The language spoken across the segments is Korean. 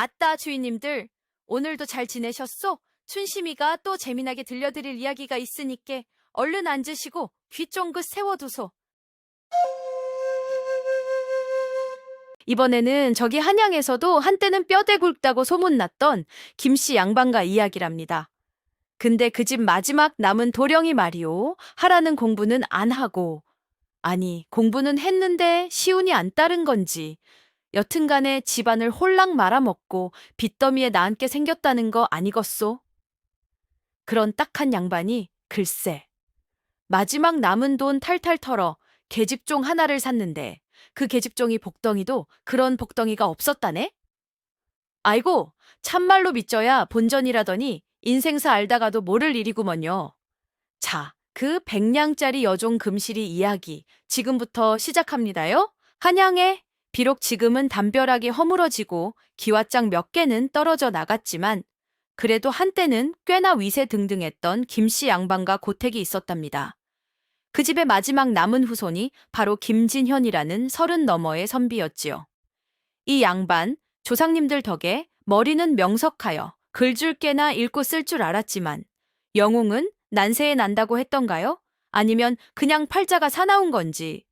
아따 주인님들, 오늘도 잘 지내셨소? 춘심이가 또 재미나게 들려드릴 이야기가 있으니께 얼른 앉으시고 귀 쫑긋 세워두소. 이번에는 저기 한양에서도 한때는 뼈대 굵다고 소문났던 김씨 양반가 이야기랍니다. 근데 그 집 마지막 남은 도령이 말이오. 하라는 공부는 안 하고, 아니 공부는 했는데 시운이 안 따른 건지 여튼간에 집안을 홀랑 말아먹고 빚더미에 나앉게 생겼다는 거 아니겠소? 그런 딱한 양반이 글쎄 마지막 남은 돈 탈탈 털어 계집종 하나를 샀는데 그 계집종이 복덩이도 그런 복덩이가 없었다네? 아이고 참말로 믿져야 본전이라더니 인생사 알다가도 모를 일이구먼요. 자, 그 100냥짜리 여종 금실이 이야기 지금부터 시작합니다요. 한양에 비록 지금은 담벼락이 허물어지고 기와장 몇 개는 떨어져 나갔지만 그래도 한때는 꽤나 위세등등했던 김씨 양반과 고택이 있었답니다. 그 집의 마지막 남은 후손이 바로 김진현이라는 30 너머의 선비였지요. 이 양반, 조상님들 덕에 머리는 명석하여 글줄 깨나 읽고 쓸 줄 알았지만 영웅은 난세에 난다고 했던가요? 아니면 그냥 팔자가 사나운 건지.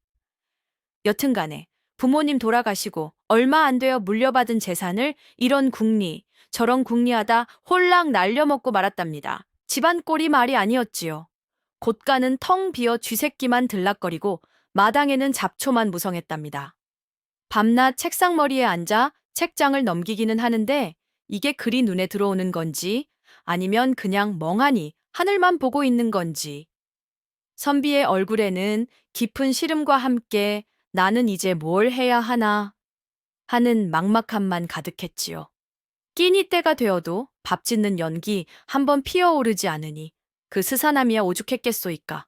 여튼간에 부모님 돌아가시고 얼마 안 되어 물려받은 재산을 이런 궁리, 저런 궁리하다 홀랑 날려먹고 말았답니다. 집안 꼴이 말이 아니었지요. 곳간은 텅 비어 쥐새끼만 들락거리고 마당에는 잡초만 무성했답니다. 밤낮 책상머리에 앉아 책장을 넘기기는 하는데 이게 그리 눈에 들어오는 건지 아니면 그냥 멍하니 하늘만 보고 있는 건지. 선비의 얼굴에는 깊은 시름과 함께 나는 이제 뭘 해야 하나 하는 막막함만 가득했지요. 끼니 때가 되어도 밥 짓는 연기 한번 피어오르지 않으니 그 스산함이야 오죽했겠소이까.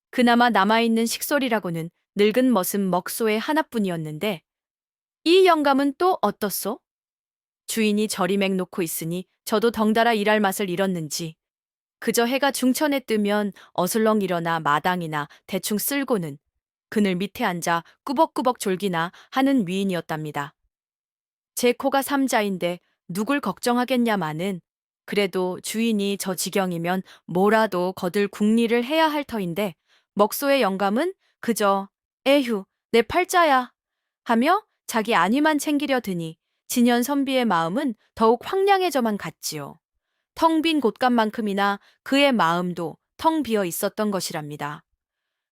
그나마 남아있는 식솔이라고는 늙은 머슴 먹소의 하나뿐이었는데 이 영감은 또 어떻소? 주인이 저리맥 놓고 있으니 저도 덩달아 일할 맛을 잃었는지 그저 해가 중천에 뜨면 어슬렁 일어나 마당이나 대충 쓸고는 그늘 밑에 앉아 꾸벅꾸벅 졸기나 하는 위인이었답니다. 제 코가 삼자인데 누굴 걱정하겠냐마는 그래도 주인이 저 지경이면 뭐라도 거들 궁리를 해야 할 터인데 먹소의 영감은 그저 에휴 내 팔자야 하며 자기 안위만 챙기려 드니 진현 선비의 마음은 더욱 황량해져만 갔지요. 텅 빈 곳간만큼이나 그의 마음도 텅 비어 있었던 것이랍니다.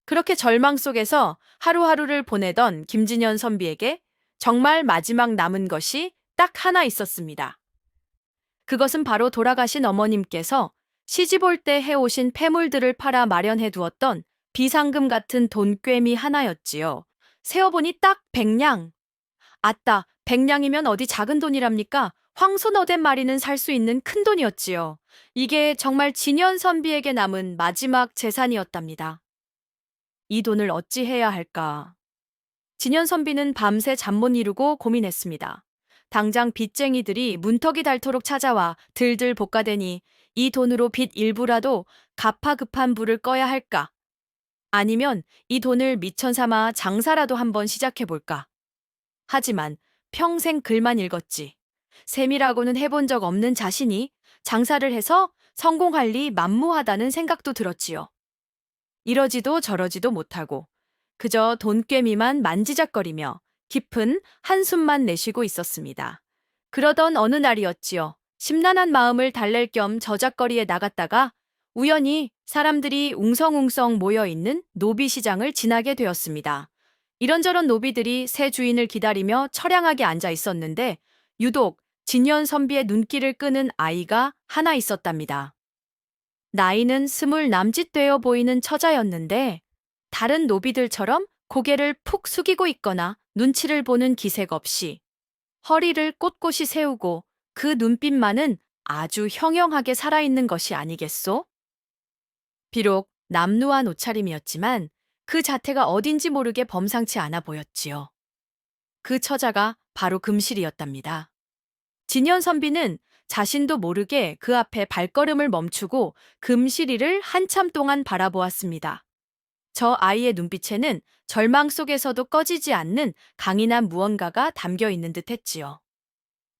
그렇게 절망 속에서 하루하루를 보내던 김진현 선비에게 정말 마지막 남은 것이 딱 하나 있었습니다. 그것은 바로 돌아가신 어머님께서 시집 올 때 해오신 폐물들을 팔아 마련해 두었던 비상금 같은 돈꿰미 하나였지요. 세어보니 딱 100냥. 아따, 100냥이면 어디 작은 돈이랍니까? 황소너댓 마리는 살 수 있는 큰 돈이었지요. 이게 정말 진현 선비에게 남은 마지막 재산이었답니다. 이 돈을 어찌 해야 할까? 진현 선비는 밤새 잠 못 이루고 고민했습니다. 당장 빚쟁이들이 문턱이 닳도록 찾아와 들들 볶아대니 이 돈으로 빚 일부라도 갚아 급한 불을 꺼야 할까? 아니면 이 돈을 미천 삼아 장사라도 한번 시작해볼까? 하지만 평생 글만 읽었지. 셈이라고는 해본 적 없는 자신이 장사를 해서 성공할 리 만무하다는 생각도 들었지요. 이러지도 저러지도 못하고 그저 돈꿰미만 만지작거리며 깊은 한숨만 내쉬고 있었습니다. 그러던 어느 날이었지요. 심란한 마음을 달랠 겸 저작거리에 나갔다가 우연히 사람들이 웅성웅성 모여있는 노비시장을 지나게 되었습니다. 이런저런 노비들이 새 주인을 기다리며 처량하게 앉아 있었는데 유독 진현 선비의 눈길을 끄는 아이가 하나 있었답니다. 나이는 20 남짓 되어 보이는 처자였는데 다른 노비들처럼 고개를 푹 숙이고 있거나 눈치를 보는 기색 없이 허리를 꼿꼿이 세우고 그 눈빛만은 아주 형형하게 살아있는 것이 아니겠소? 비록 남루한 옷차림이었지만 그 자태가 어딘지 모르게 범상치 않아 보였지요. 그 처자가 바로 금실이었답니다. 진현 선비는 자신도 모르게 그 앞에 발걸음을 멈추고 금실이를 한참 동안 바라보았습니다. 저 아이의 눈빛에는 절망 속에서도 꺼지지 않는 강인한 무언가가 담겨 있는 듯 했지요.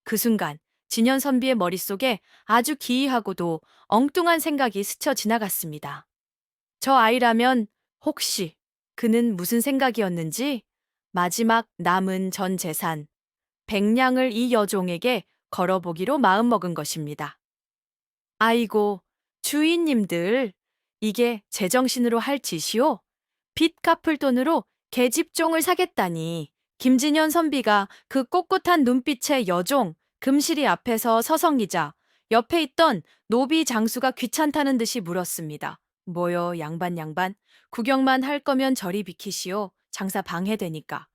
그 순간 진현 선비의 머릿속에 아주 기이하고도 엉뚱한 생각이 스쳐 지나갔습니다. 저 아이라면 혹시 그는 무슨 생각이었는지 마지막 남은 전 재산, 백냥을 이 여종에게 걸어보기로 마음먹은 것입니다. 아이고, 주인님들, 이게 제정신으로 할 짓이오? 빚 갚을 돈으로 계집종을 사겠다니. 김진현 선비가 그 꼿꼿한 눈빛의 여종, 금실이 앞에서 서성이자 옆에 있던 노비 장수가 귀찮다는 듯이 물었습니다. 뭐요, 양반. 구경만 할 거면 저리 비키시오. 장사 방해되니까.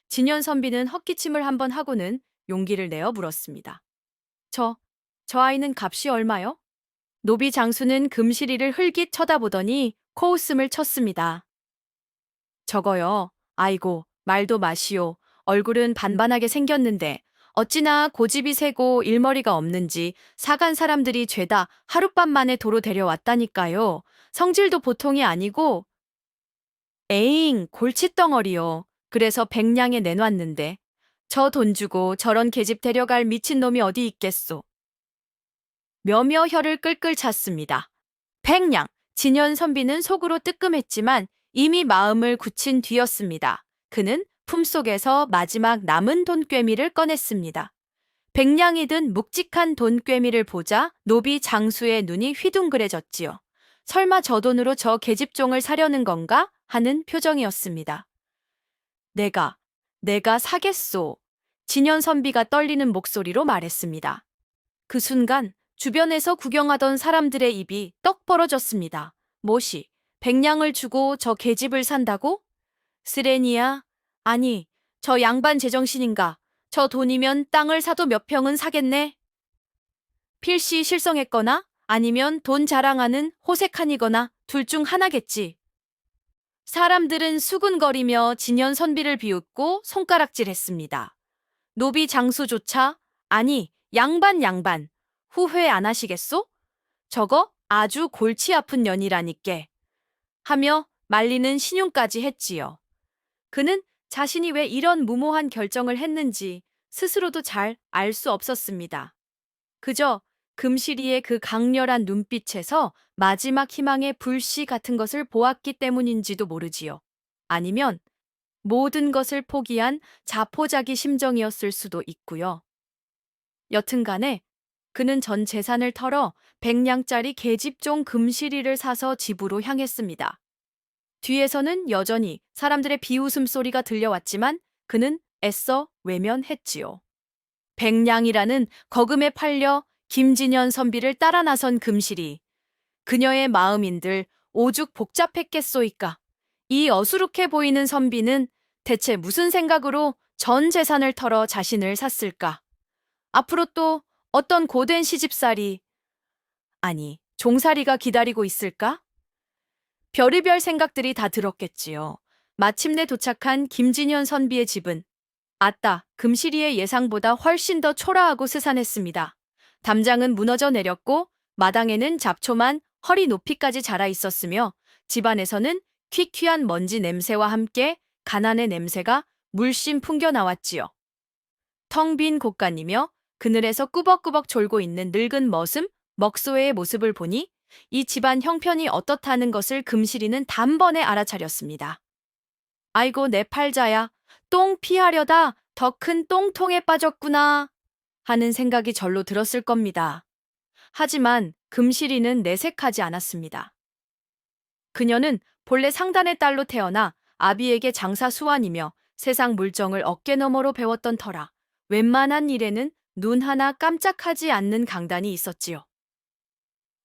진현 선비는 헛기침을 한번 하고는 용기를 내어 물었습니다. 저, 저 아이는 값이 얼마요? 노비 장수는 금실이를 흘깃 쳐다보더니 코웃음을 쳤습니다. 저거요. 아이고, 말도 마시오. 얼굴은 반반하게 생겼는데 어찌나 고집이 세고 일머리가 없는지 사간 사람들이 죄다 하룻밤 만에 도로 데려왔다니까요. 성질도 보통이 아니고 에잉, 골칫덩어리요. 그래서 백냥에 내놨는데 저 돈 주고 저런 계집 데려갈 미친놈이 어디 있겠소. 며며 혀를 끌끌 찼습니다. 백냥, 진현 선비는 속으로 뜨끔했지만 이미 마음을 굳힌 뒤였습니다. 그는 품속에서 마지막 남은 돈꿰미를 꺼냈습니다. 백냥이 든 묵직한 돈꿰미를 보자 노비 장수의 눈이 휘둥그레졌지요. 설마 저 돈으로 저 계집종을 사려는 건가? 하는 표정이었습니다. 내가 사겠소. 진현 선비가 떨리는 목소리로 말했습니다. 그 순간 주변에서 구경하던 사람들의 입이 떡 벌어졌습니다. 뭐시, 백냥을 주고 저 계집을 산다고? 스레니야? 아니, 저 양반 제정신인가? 저 돈이면 땅을 사도 몇 평은 사겠네? 필시 실성했거나 아니면 돈 자랑하는 호색한이거나 둘 중 하나겠지. 사람들은 수군거리며 진현 선비를 비웃고 손가락질했습니다. 노비 장수조차 아니 양반 후회 안 하시겠소? 저거 아주 골치 아픈 년이라니께 하며 말리는 신용까지 했지요. 그는 자신이 왜 이런 무모한 결정을 했는지 스스로도 잘 알 수 없었습니다. 그저 금실이의 그 강렬한 눈빛에서 마지막 희망의 불씨 같은 것을 보았기 때문인지도 모르지요. 아니면 모든 것을 포기한 자포자기 심정이었을 수도 있고요. 여튼간에 그는 전 재산을 털어 100냥짜리 계집종 금시리를 사서 집으로 향했습니다. 뒤에서는 여전히 사람들의 비웃음 소리가 들려왔지만 그는 애써 외면했지요. 100냥이라는 거금에 팔려 김진현 선비를 따라 나선 금실이 그녀의 마음인들 오죽 복잡했겠소이까. 이 어수룩해 보이는 선비는 대체 무슨 생각으로 전 재산을 털어 자신을 샀을까? 앞으로 또 어떤 고된 시집살이, 아니, 종살이가 기다리고 있을까? 별의별 생각들이 다 들었겠지요. 마침내 도착한 김진현 선비의 집은 아따, 금시리의 예상보다 훨씬 더 초라하고 스산했습니다. 담장은 무너져 내렸고 마당에는 잡초만 허리 높이까지 자라 있었으며 집안에서는 퀴퀴한 먼지 냄새와 함께 가난의 냄새가 물씬 풍겨 나왔지요. 텅 빈 곳간이며 그늘에서 꾸벅꾸벅 졸고 있는 늙은 머슴 먹소의 모습을 보니 이 집안 형편이 어떻다는 것을 금시리는 단번에 알아차렸습니다. 아이고 내 팔자야, 똥 피하려다 더 큰 똥통에 빠졌구나 하는 생각이 절로 들었을 겁니다. 하지만 금시리는 내색하지 않았습니다. 그녀는 본래 상단의 딸로 태어나 아비에게 장사 수완이며 세상 물정을 어깨너머로 배웠던 터라 웬만한 일에는 눈 하나 깜짝하지 않는 강단이 있었지요.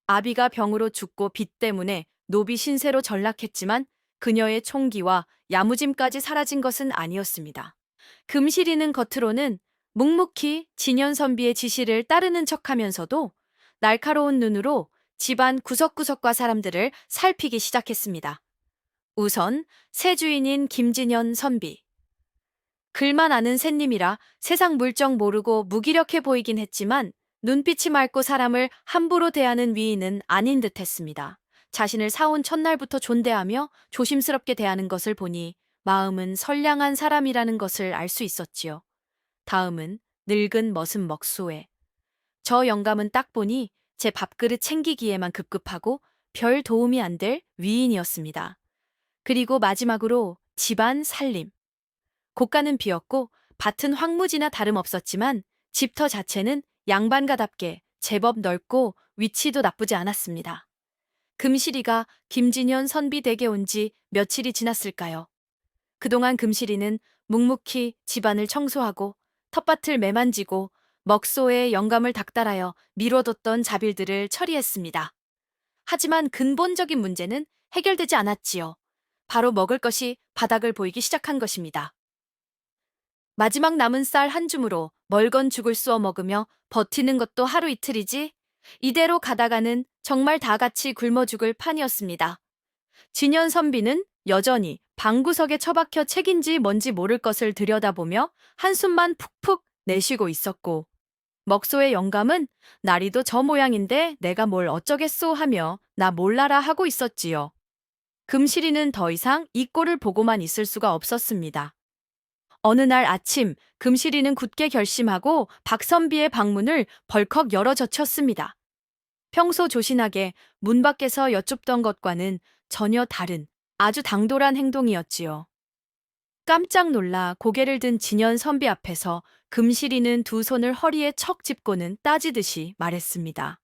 아비가 병으로 죽고 빚 때문에 노비 신세로 전락했지만 그녀의 총기와 야무짐까지 사라진 것은 아니었습니다. 금시리는 겉으로는 묵묵히 진현선비의 지시를 따르는 척하면서도 날카로운 눈으로 집안 구석구석과 사람들을 살피기 시작했습니다. 우선 새 주인인 김진현 선비. 글만 아는 샌님이라 세상 물정 모르고 무기력해 보이긴 했지만 눈빛이 맑고 사람을 함부로 대하는 위인은 아닌 듯했습니다. 자신을 사온 첫날부터 존대하며 조심스럽게 대하는 것을 보니 마음은 선량한 사람이라는 것을 알 수 있었지요. 다음은 늙은 머슴 먹소에. 저 영감은 딱 보니 제 밥그릇 챙기기에만 급급하고 별 도움이 안 될 위인이었습니다. 그리고 마지막으로 집안 살림. 고가는 비었고 밭은 황무지나 다름없었지만 집터 자체는 양반가답게 제법 넓고 위치도 나쁘지 않았습니다. 금실이가 김진현 선비 댁에 온 지 며칠이 지났을까요? 그동안 금실이는 묵묵히 집안을 청소하고 텃밭을 매만지고 먹소의 영감을 닥달하여 미뤄뒀던 자빌들을 처리했습니다. 하지만 근본적인 문제는 해결되지 않았지요. 바로 먹을 것이 바닥을 보이기 시작한 것입니다. 마지막 남은 쌀 한 줌으로 멀건 죽을 쑤어 먹으며 버티는 것도 하루 이틀이지 이대로 가다가는 정말 다 같이 굶어 죽을 판이었습니다. 진현 선비는 여전히 방구석에 처박혀 책인지 뭔지 모를 것을 들여다보며 한숨만 푹푹 내쉬고 있었고 먹소의 영감은 나리도 저 모양인데 내가 뭘 어쩌겠소 하며 나 몰라라 하고 있었지요. 금실이는 더 이상 이 꼴을 보고만 있을 수가 없었습니다. 어느 날 아침 금실이는 굳게 결심하고 박선비의 방문을 벌컥 열어 젖혔습니다. 평소 조신하게 문 밖에서 여쭙던 것과는 전혀 다른 아주 당돌한 행동이었지요. 깜짝 놀라 고개를 든 진현 선비 앞에서 금실이는 두 손을 허리에 척 짚고는 따지듯이 말했습니다.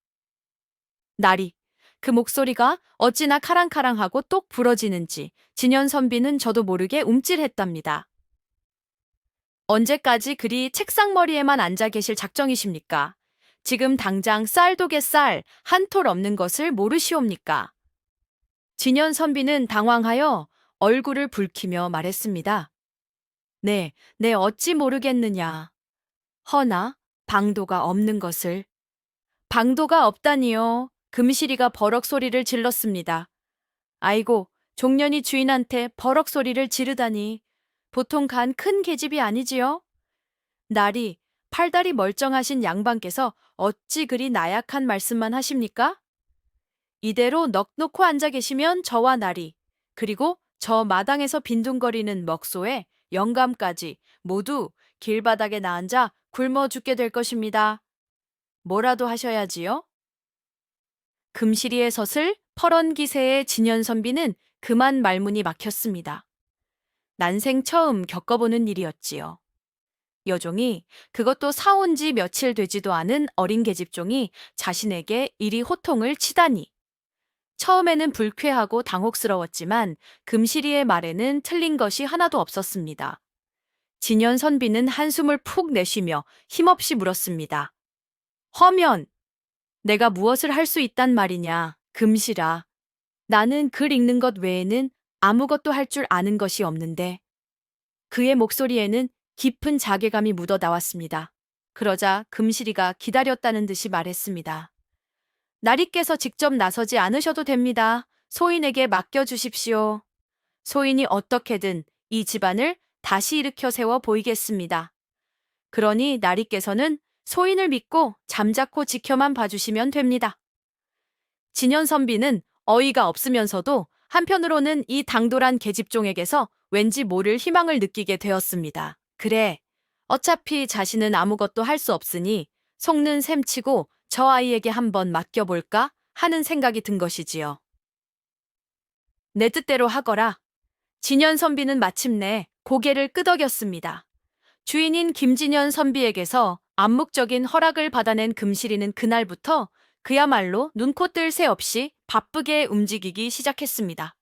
나리, 그 목소리가 어찌나 카랑카랑하고 똑 부러지는지 진현 선비는 저도 모르게 움찔했답니다. 언제까지 그리 책상머리에만 앉아 계실 작정이십니까? 지금 당장 쌀독에 쌀 한 톨 없는 것을 모르시옵니까? 진현 선비는 당황하여 얼굴을 붉히며 말했습니다. 네, 네 어찌 모르겠느냐. 허나 방도가 없는 것을. 방도가 없다니요. 금실이가 버럭 소리를 질렀습니다. 아이고, 종년이 주인한테 버럭 소리를 지르다니. 보통 간 큰 계집이 아니지요? 날이 팔다리 멀쩡하신 양반께서 어찌 그리 나약한 말씀만 하십니까? 이대로 넋 놓고 앉아 계시면 저와 날이 그리고 저 마당에서 빈둥거리는 먹소에 영감까지 모두 길바닥에 나앉아 굶어 죽게 될 것입니다. 뭐라도 하셔야지요? 금시리의 섯을 퍼런기세의 진연선비는 그만 말문이 막혔습니다. 난생 처음 겪어보는 일이었지요. 여종이 그것도 사온 지 며칠 되지도 않은 어린 계집종이 자신에게 이리 호통을 치다니. 처음에는 불쾌하고 당혹스러웠지만 금시리의 말에는 틀린 것이 하나도 없었습니다. 진연 선비는 한숨을 푹 내쉬며 힘없이 물었습니다. 허면, 내가 무엇을 할 수 있단 말이냐, 금시라. 나는 글 읽는 것 외에는 아무것도 할 줄 아는 것이 없는데. 그의 목소리에는 깊은 자괴감이 묻어 나왔습니다. 그러자 금시리가 기다렸다는 듯이 말했습니다. 나리께서 직접 나서지 않으셔도 됩니다. 소인에게 맡겨주십시오. 소인이 어떻게든 이 집안을 다시 일으켜 세워 보이겠습니다. 그러니 나리께서는 소인을 믿고 잠자코 지켜만 봐주시면 됩니다. 진현선비는 어이가 없으면서도 한편으로는 이 당돌한 계집종에게서 왠지 모를 희망을 느끼게 되었습니다. 그래, 어차피 자신은 아무것도 할 수 없으니 속는 셈치고 저 아이에게 한번 맡겨볼까 하는 생각이 든 것이지요. 내 뜻대로 하거라. 진현 선비는 마침내 고개를 끄덕였습니다. 주인인 김진현 선비에게서 암묵적인 허락을 받아낸 금실이는 그날부터 그야말로 눈코 뜰 새 없이 바쁘게 움직이기 시작했습니다.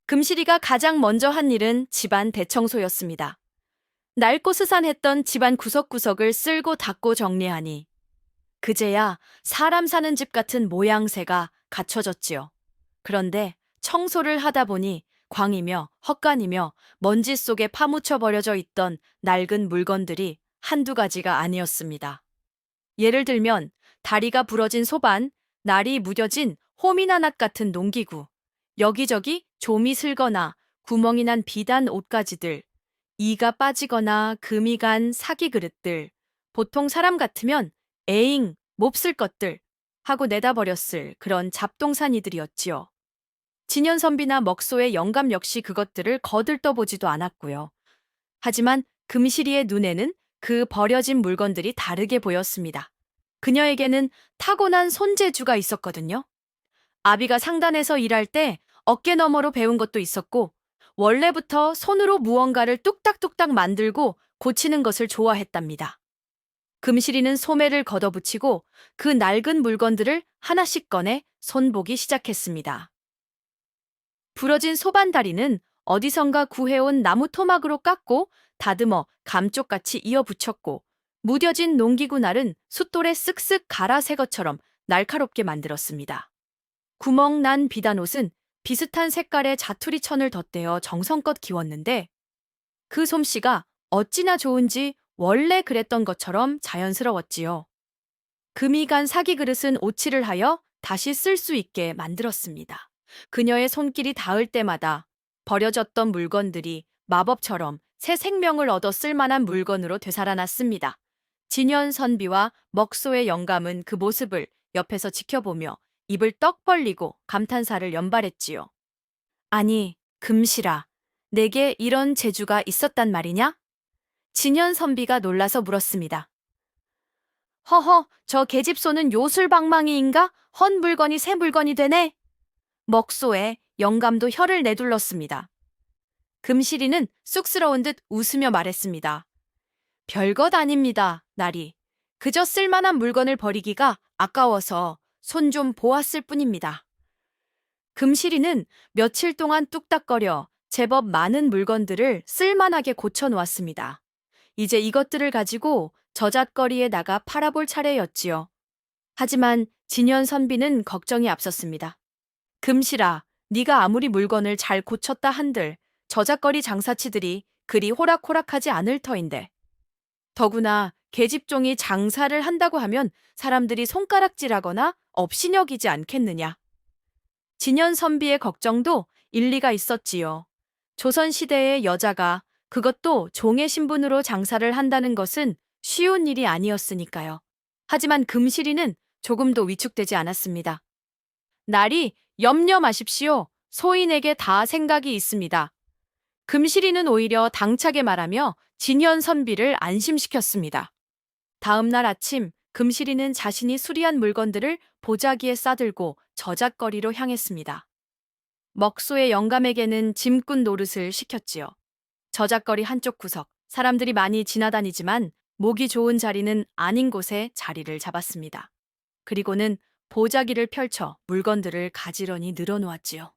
금실이가 가장 먼저 한 일은 집안 대청소였습니다. 낡고 스산했던 집안 구석구석을 쓸고 닦고 정리하니 그제야 사람 사는 집 같은 모양새가 갖춰졌지요. 그런데 청소를 하다 보니 광이며 헛간이며 먼지 속에 파묻혀 버려져 있던 낡은 물건들이 한두 가지가 아니었습니다. 예를 들면 다리가 부러진 소반, 날이 무뎌진 호미나낫 같은 농기구, 여기저기 좀이 슬거나 구멍이 난 비단 옷가지들, 이가 빠지거나 금이 간 사기 그릇들, 보통 사람 같으면 에잉, 몹쓸 것들 하고 내다버렸을 그런 잡동사니들이었지요. 진현선비나 먹소의 영감 역시 그것들을 거들떠보지도 않았고요. 하지만 금실이의 눈에는 그 버려진 물건들이 다르게 보였습니다. 그녀에게는 타고난 손재주가 있었거든요. 아비가 상단에서 일할 때 어깨 너머로 배운 것도 있었고, 원래부터 손으로 무언가를 뚝딱뚝딱 만들고 고치는 것을 좋아했답니다. 금실이는 소매를 걷어붙이고 그 낡은 물건들을 하나씩 꺼내 손보기 시작했습니다. 부러진 소반다리는 어디선가 구해온 나무 토막으로 깎고 다듬어 감쪽같이 이어붙였고, 무뎌진 농기구 날은 숫돌에 쓱쓱 갈아 새 것처럼 날카롭게 만들었습니다. 구멍 난 비단옷은 비슷한 색깔의 자투리 천을 덧대어 정성껏 기웠는데, 그 솜씨가 어찌나 좋은지 원래 그랬던 것처럼 자연스러웠지요. 금이 간 사기 그릇은 오칠을 하여 다시 쓸 수 있게 만들었습니다. 그녀의 손길이 닿을 때마다 버려졌던 물건들이 마법처럼 새 생명을 얻어 쓸만한 물건으로 되살아났습니다. 진연 선비와 먹소의 영감은 그 모습을 옆에서 지켜보며 입을 떡 벌리고 감탄사를 연발했지요. 아니, 금실아, 내게 이런 재주가 있었단 말이냐? 진연 선비가 놀라서 물었습니다. 허허, 저 계집소는 요술방망이인가? 헌 물건이 새 물건이 되네. 먹소에 영감도 혀를 내둘렀습니다. 금실이는 쑥스러운 듯 웃으며 말했습니다. 별것 아닙니다, 나리. 그저 쓸만한 물건을 버리기가 아까워서 손 좀 보았을 뿐입니다. 금실이는 며칠 동안 뚝딱거려 제법 많은 물건들을 쓸만하게 고쳐놓았습니다. 이제 이것들을 가지고 저잣거리에 나가 팔아볼 차례였지요. 하지만 진연 선비는 걱정이 앞섰습니다. 금실아, 네가 아무리 물건을 잘 고쳤다 한들 저잣거리 장사치들이 그리 호락호락하지 않을 터인데. 더구나 계집종이 장사를 한다고 하면 사람들이 손가락질하거나 업신여기지 않겠느냐. 진연 선비의 걱정도 일리가 있었지요. 조선시대의 여자가, 그것도 종의 신분으로 장사를 한다는 것은 쉬운 일이 아니었으니까요. 하지만 금실이는 조금도 위축되지 않았습니다. 날이 염려 마십시오. 소인에게 다 생각이 있습니다. 금실이는 오히려 당차게 말하며 진연 선비를 안심시켰습니다. 다음 날 아침, 금실이는 자신이 수리한 물건들을 보자기에 싸들고 저잣거리로 향했습니다. 먹소의 영감에게는 짐꾼 노릇을 시켰지요. 저잣거리 한쪽 구석, 사람들이 많이 지나다니지만 목이 좋은 자리는 아닌 곳에 자리를 잡았습니다. 그리고는 보자기를 펼쳐 물건들을 가지런히 늘어놓았지요.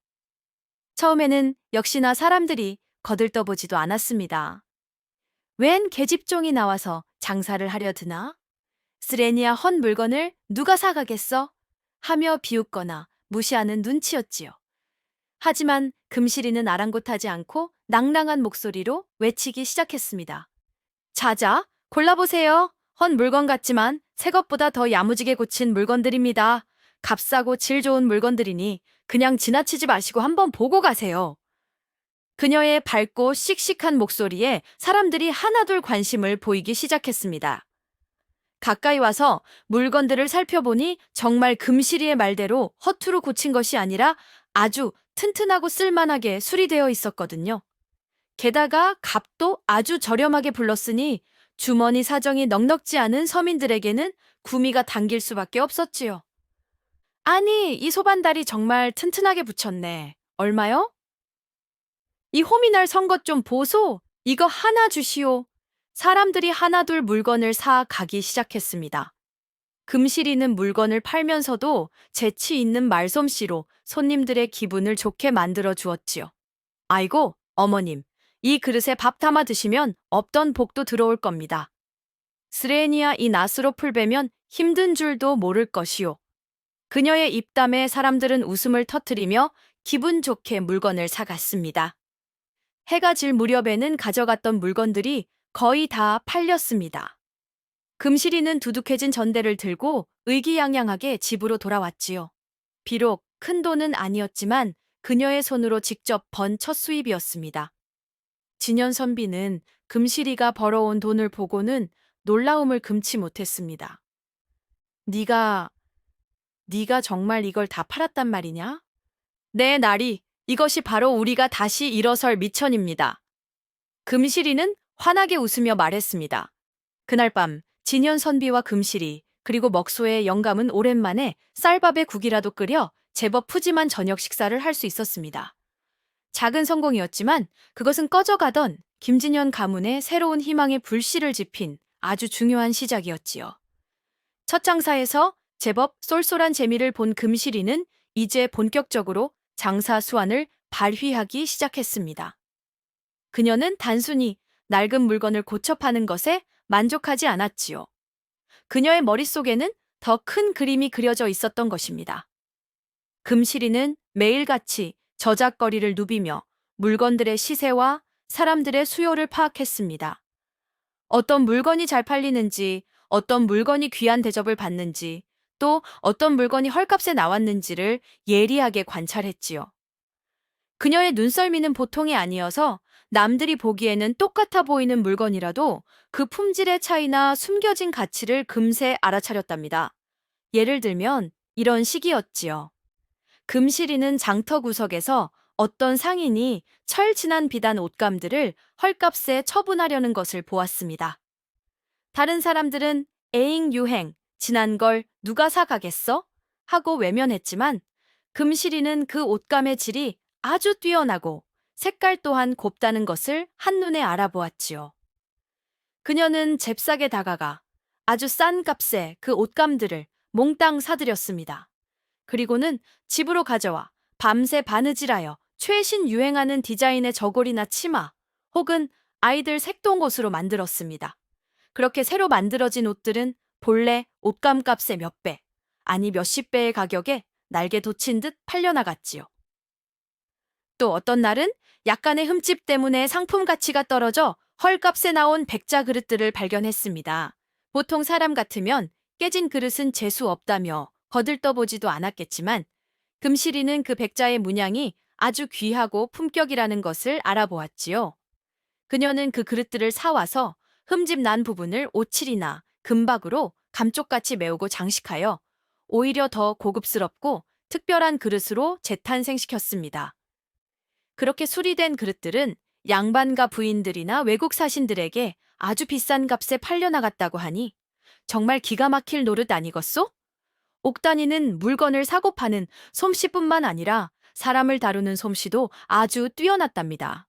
처음에는 역시나 사람들이 거들떠보지도 않았습니다. 웬 계집종이 나와서 장사를 하려 드나? 스레니아 헌 물건을 누가 사가겠어? 하며 비웃거나 무시하는 눈치였지요. 하지만 금실이는 아랑곳하지 않고 낭랑한 목소리로 외치기 시작했습니다. 자자, 골라보세요. 헌 물건 같지만 새 것보다 더 야무지게 고친 물건들입니다. 값싸고 질 좋은 물건들이니 그냥 지나치지 마시고 한번 보고 가세요. 그녀의 밝고 씩씩한 목소리에 사람들이 하나둘 관심을 보이기 시작했습니다. 가까이 와서 물건들을 살펴보니 정말 금실이의 말대로 허투루 고친 것이 아니라 아주 튼튼하고 쓸만하게 수리되어 있었거든요. 게다가 값도 아주 저렴하게 불렀으니 주머니 사정이 넉넉지 않은 서민들에게는 구미가 당길 수밖에 없었지요. 아니, 이 소반다리 정말 튼튼하게 붙였네. 얼마요? 이 호미날 선 것 좀 보소. 이거 하나 주시오. 사람들이 하나둘 물건을 사 가기 시작했습니다. 금실이는 물건을 팔면서도 재치 있는 말솜씨로 손님들의 기분을 좋게 만들어 주었지요. 아이고, 어머님, 이 그릇에 밥 담아 드시면 없던 복도 들어올 겁니다. 스레니아 이 낫으로 풀베면 힘든 줄도 모를 것이요. 그녀의 입담에 사람들은 웃음을 터뜨리며 기분 좋게 물건을 사갔습니다. 해가 질 무렵에는 가져갔던 물건들이 거의 다 팔렸습니다. 금실이는 두둑해진 전대를 들고 의기양양하게 집으로 돌아왔지요. 비록 큰 돈은 아니었지만 그녀의 손으로 직접 번 첫 수입이었습니다. 진연 선비는 금실이가 벌어온 돈을 보고는 놀라움을 금치 못했습니다. 네가 정말 이걸 다 팔았단 말이냐? 네, 나리. 이것이 바로 우리가 다시 일어설 미천입니다. 금실이는 환하게 웃으며 말했습니다. 그날 밤 진현 선비와 금실이 그리고 먹소의 영감은 오랜만에 쌀밥에 국이라도 끓여 제법 푸짐한 저녁 식사를 할 수 있었습니다. 작은 성공이었지만 그것은 꺼져가던 김진현 가문의 새로운 희망의 불씨를 지핀 아주 중요한 시작이었지요. 첫 장사에서 제법 쏠쏠한 재미를 본 금실이는 이제 본격적으로 장사 수완을 발휘하기 시작했습니다. 그녀는 단순히 낡은 물건을 고쳐 파는 것에 만족하지 않았지요. 그녀의 머릿속에는 더 큰 그림이 그려져 있었던 것입니다. 금실이는 매일같이 저작거리를 누비며 물건들의 시세와 사람들의 수요를 파악했습니다. 어떤 물건이 잘 팔리는지, 어떤 물건이 귀한 대접을 받는지, 또 어떤 물건이 헐값에 나왔는지를 예리하게 관찰했지요. 그녀의 눈썰미는 보통이 아니어서 남들이 보기에는 똑같아 보이는 물건이라도 그 품질의 차이나 숨겨진 가치를 금세 알아차렸답니다. 예를 들면 이런 식이었지요. 금실이는 장터 구석에서 어떤 상인이 철진한 비단 옷감들을 헐값에 처분하려는 것을 보았습니다. 다른 사람들은 에잉 유행, 지난 걸 누가 사가겠어? 하고 외면했지만 금실이는 그 옷감의 질이 아주 뛰어나고 색깔 또한 곱다는 것을 한눈에 알아보았지요. 그녀는 잽싸게 다가가 아주 싼 값에 그 옷감들을 몽땅 사들였습니다. 그리고는 집으로 가져와 밤새 바느질하여 최신 유행하는 디자인의 저고리나 치마 혹은 아이들 색동옷으로 만들었습니다. 그렇게 새로 만들어진 옷들은 본래 옷감 값의 몇 배, 아니 몇십 배의 가격에 날개 돋친 듯 팔려나갔지요. 또 어떤 날은 약간의 흠집 때문에 상품 가치가 떨어져 헐값에 나온 백자 그릇들을 발견했습니다. 보통 사람 같으면 깨진 그릇은 재수 없다며 거들떠보지도 않았겠지만 금실이는 그 백자의 문양이 아주 귀하고 품격이라는 것을 알아보았지요. 그녀는 그 그릇들을 사와서 흠집 난 부분을 오칠이나 금박으로 감쪽같이 메우고 장식하여 오히려 더 고급스럽고 특별한 그릇으로 재탄생시켰습니다. 그렇게 수리된 그릇들은 양반가 부인들이나 외국 사신들에게 아주 비싼 값에 팔려나갔다고 하니 정말 기가 막힐 노릇 아니겠소? 옥단이는 물건을 사고 파는 솜씨뿐만 아니라 사람을 다루는 솜씨도 아주 뛰어났답니다.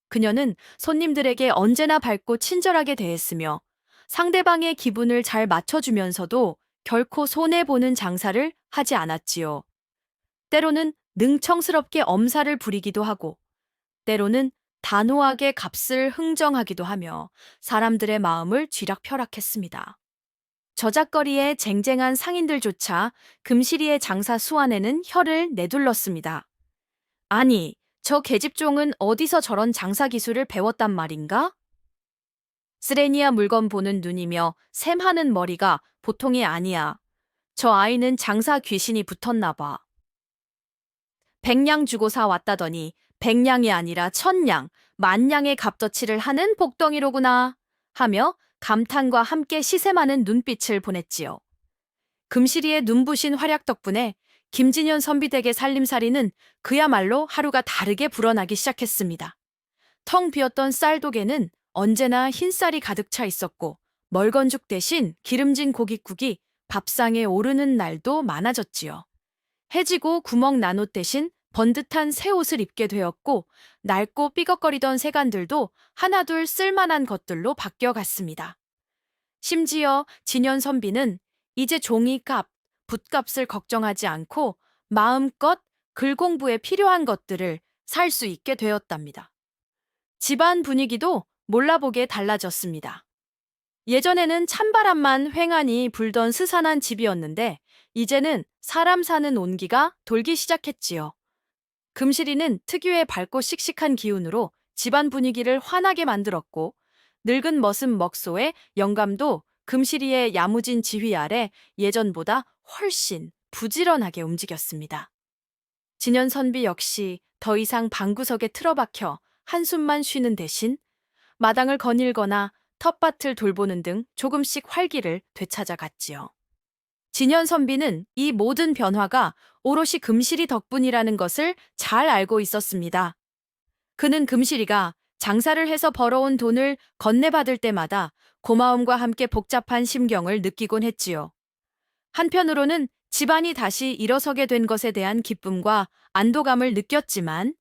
그녀는 손님들에게 언제나 밝고 친절하게 대했으며 상대방의 기분을 잘 맞춰주면서도 결코 손해보는 장사를 하지 않았지요. 때로는 능청스럽게 엄살을 부리기도 하고, 때로는 단호하게 값을 흥정하기도 하며 사람들의 마음을 쥐락펴락했습니다. 저작거리에 쟁쟁한 상인들조차 금실이의 장사 수완에는 혀를 내둘렀습니다. 아니, 저 계집종은 어디서 저런 장사 기술을 배웠단 말인가? 스레니아 물건 보는 눈이며 샘하는 머리가 보통이 아니야. 저 아이는 장사 귀신이 붙었나 봐. 100냥 주고 사 왔다더니 100냥이 아니라 1000냥, 10,000냥의 값더치를 하는 복덩이로구나 하며 감탄과 함께 시샘하는 눈빛을 보냈지요. 금실이의 눈부신 활약 덕분에 김진현 선비댁의 살림살이는 그야말로 하루가 다르게 불어나기 시작했습니다. 텅 비었던 쌀독에는 언제나 흰쌀이 가득 차 있었고 멀건죽 대신 기름진 고깃국이 밥상에 오르는 날도 많아졌지요. 해지고 구멍 난 옷 대신 번듯한 새 옷을 입게 되었고 낡고 삐걱거리던 세간들도 하나둘 쓸만한 것들로 바뀌어갔습니다. 심지어 진현 선비는 이제 종이값, 붓값을 걱정하지 않고 마음껏 글 공부에 필요한 것들을 살 수 있게 되었답니다. 집안 분위기도 몰라보게 달라졌습니다. 예전에는 찬바람만 횡하니 불던 스산한 집이었는데 이제는 사람 사는 온기가 돌기 시작했지요. 금실이는 특유의 밝고 씩씩한 기운으로 집안 분위기를 환하게 만들었고 늙은 머슴 먹소의 영감도 금실이의 야무진 지휘 아래 예전보다 훨씬 부지런하게 움직였습니다. 진현선비 역시 더 이상 방구석에 틀어박혀 한숨만 쉬는 대신 마당을 거닐거나 텃밭을 돌보는 등 조금씩 활기를 되찾아갔지요. 진현선비는 이 모든 변화가 오롯이 금실이 덕분이라는 것을 잘 알고 있었습니다. 그는 금실이가 장사를 해서 벌어온 돈을 건네받을 때마다 고마움과 함께 복잡한 심경을 느끼곤 했지요. 한편으로는 집안이 다시 일어서게 된 것에 대한 기쁨과 안도감을 느꼈지만,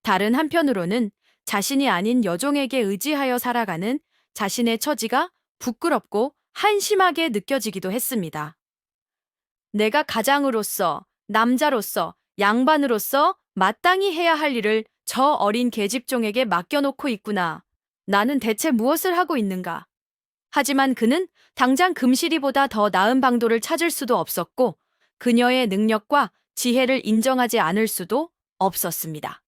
다른 한편으로는 자신이 아닌 여종에게 의지하여 살아가는 자신의 처지가 부끄럽고 한심하게 느껴지기도 했습니다. 내가 가장으로서, 남자로서, 양반으로서 마땅히 해야 할 일을 저 어린 계집종에게 맡겨놓고 있구나. 나는 대체 무엇을 하고 있는가? 하지만 그는 당장 금실이보다 더 나은 방도를 찾을 수도 없었고, 그녀의 능력과 지혜를 인정하지 않을 수도 없었습니다.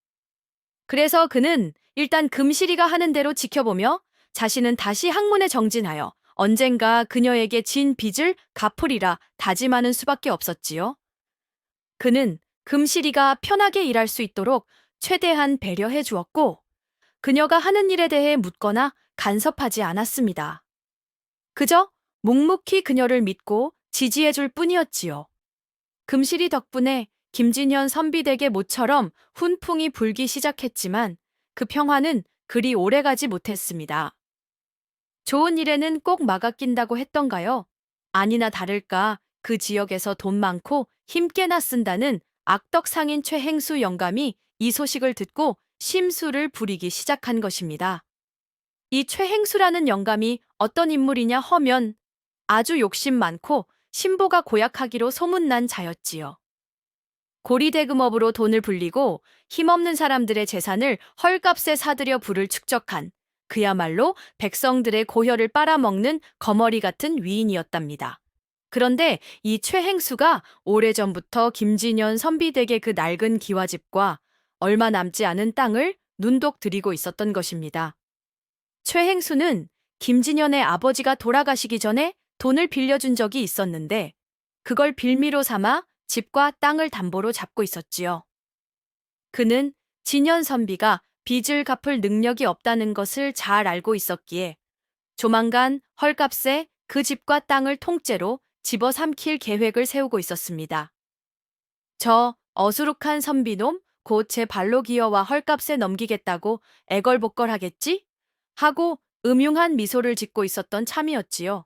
그래서 그는 일단 금실이가 하는 대로 지켜보며 자신은 다시 학문에 정진하여 언젠가 그녀에게 진 빚을 갚으리라 다짐하는 수밖에 없었지요. 그는 금실이가 편하게 일할 수 있도록 최대한 배려해 주었고, 그녀가 하는 일에 대해 묻거나 간섭하지 않았습니다. 그저 묵묵히 그녀를 믿고 지지해 줄 뿐이었지요. 금실이 덕분에 김진현 선비댁의 모처럼 훈풍이 불기 시작했지만, 그 평화는 그리 오래가지 못했습니다. 좋은 일에는 꼭 막아 낀다고 했던가요? 아니나 다를까 그 지역에서 돈 많고 힘께나 쓴다는 악덕 상인 최행수 영감이 이 소식을 듣고 심술을 부리기 시작한 것입니다. 이 최행수라는 영감이 어떤 인물이냐 하면, 아주 욕심 많고 신보가 고약하기로 소문난 자였지요. 고리대금업으로 돈을 불리고 힘없는 사람들의 재산을 헐값에 사들여 부를 축적한, 그야말로 백성들의 고혈을 빨아먹는 거머리 같은 위인이었답니다. 그런데 이 최행수가 오래전부터 김진현 선비댁의 그 낡은 기와집과 얼마 남지 않은 땅을 눈독 들이고 있었던 것입니다. 최행수는 김진현의 아버지가 돌아가시기 전에 돈을 빌려준 적이 있었는데, 그걸 빌미로 삼아 집과 땅을 담보로 잡고 있었지요. 그는 진현 선비가 빚을 갚을 능력이 없다는 것을 잘 알고 있었기에 조만간 헐값에 그 집과 땅을 통째로 집어삼킬 계획을 세우고 있었습니다. 저 어수룩한 선비놈 곧 제 발로 기어와 헐값에 넘기겠다고 애걸복걸하겠지? 하고 음흉한 미소를 짓고 있었던 참이었지요.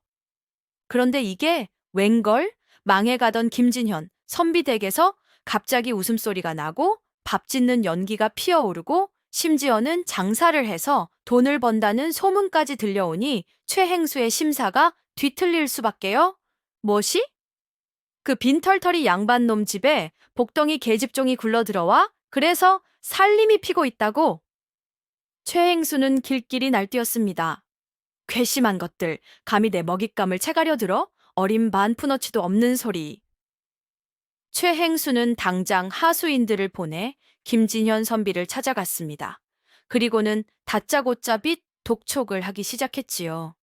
그런데 이게 웬걸? 망해가던 김진현 선비댁에서 갑자기 웃음소리가 나고 밥 짓는 연기가 피어오르고 심지어는 장사를 해서 돈을 번다는 소문까지 들려오니 최행수의 심사가 뒤틀릴 수밖에요. 뭐시? 그 빈털터리 양반놈 집에 복덩이 계집종이 굴러들어와 그래서 살림이 피고 있다고? 최행수는 길길이 날뛰었습니다. 괘씸한 것들, 감히 내 먹잇감을 채가려 들어? 어린 반푼어치도 없는 소리. 최행수는 당장 하수인들을 보내 김진현 선비를 찾아갔습니다. 그리고는 다짜고짜 빚 독촉을 하기 시작했지요.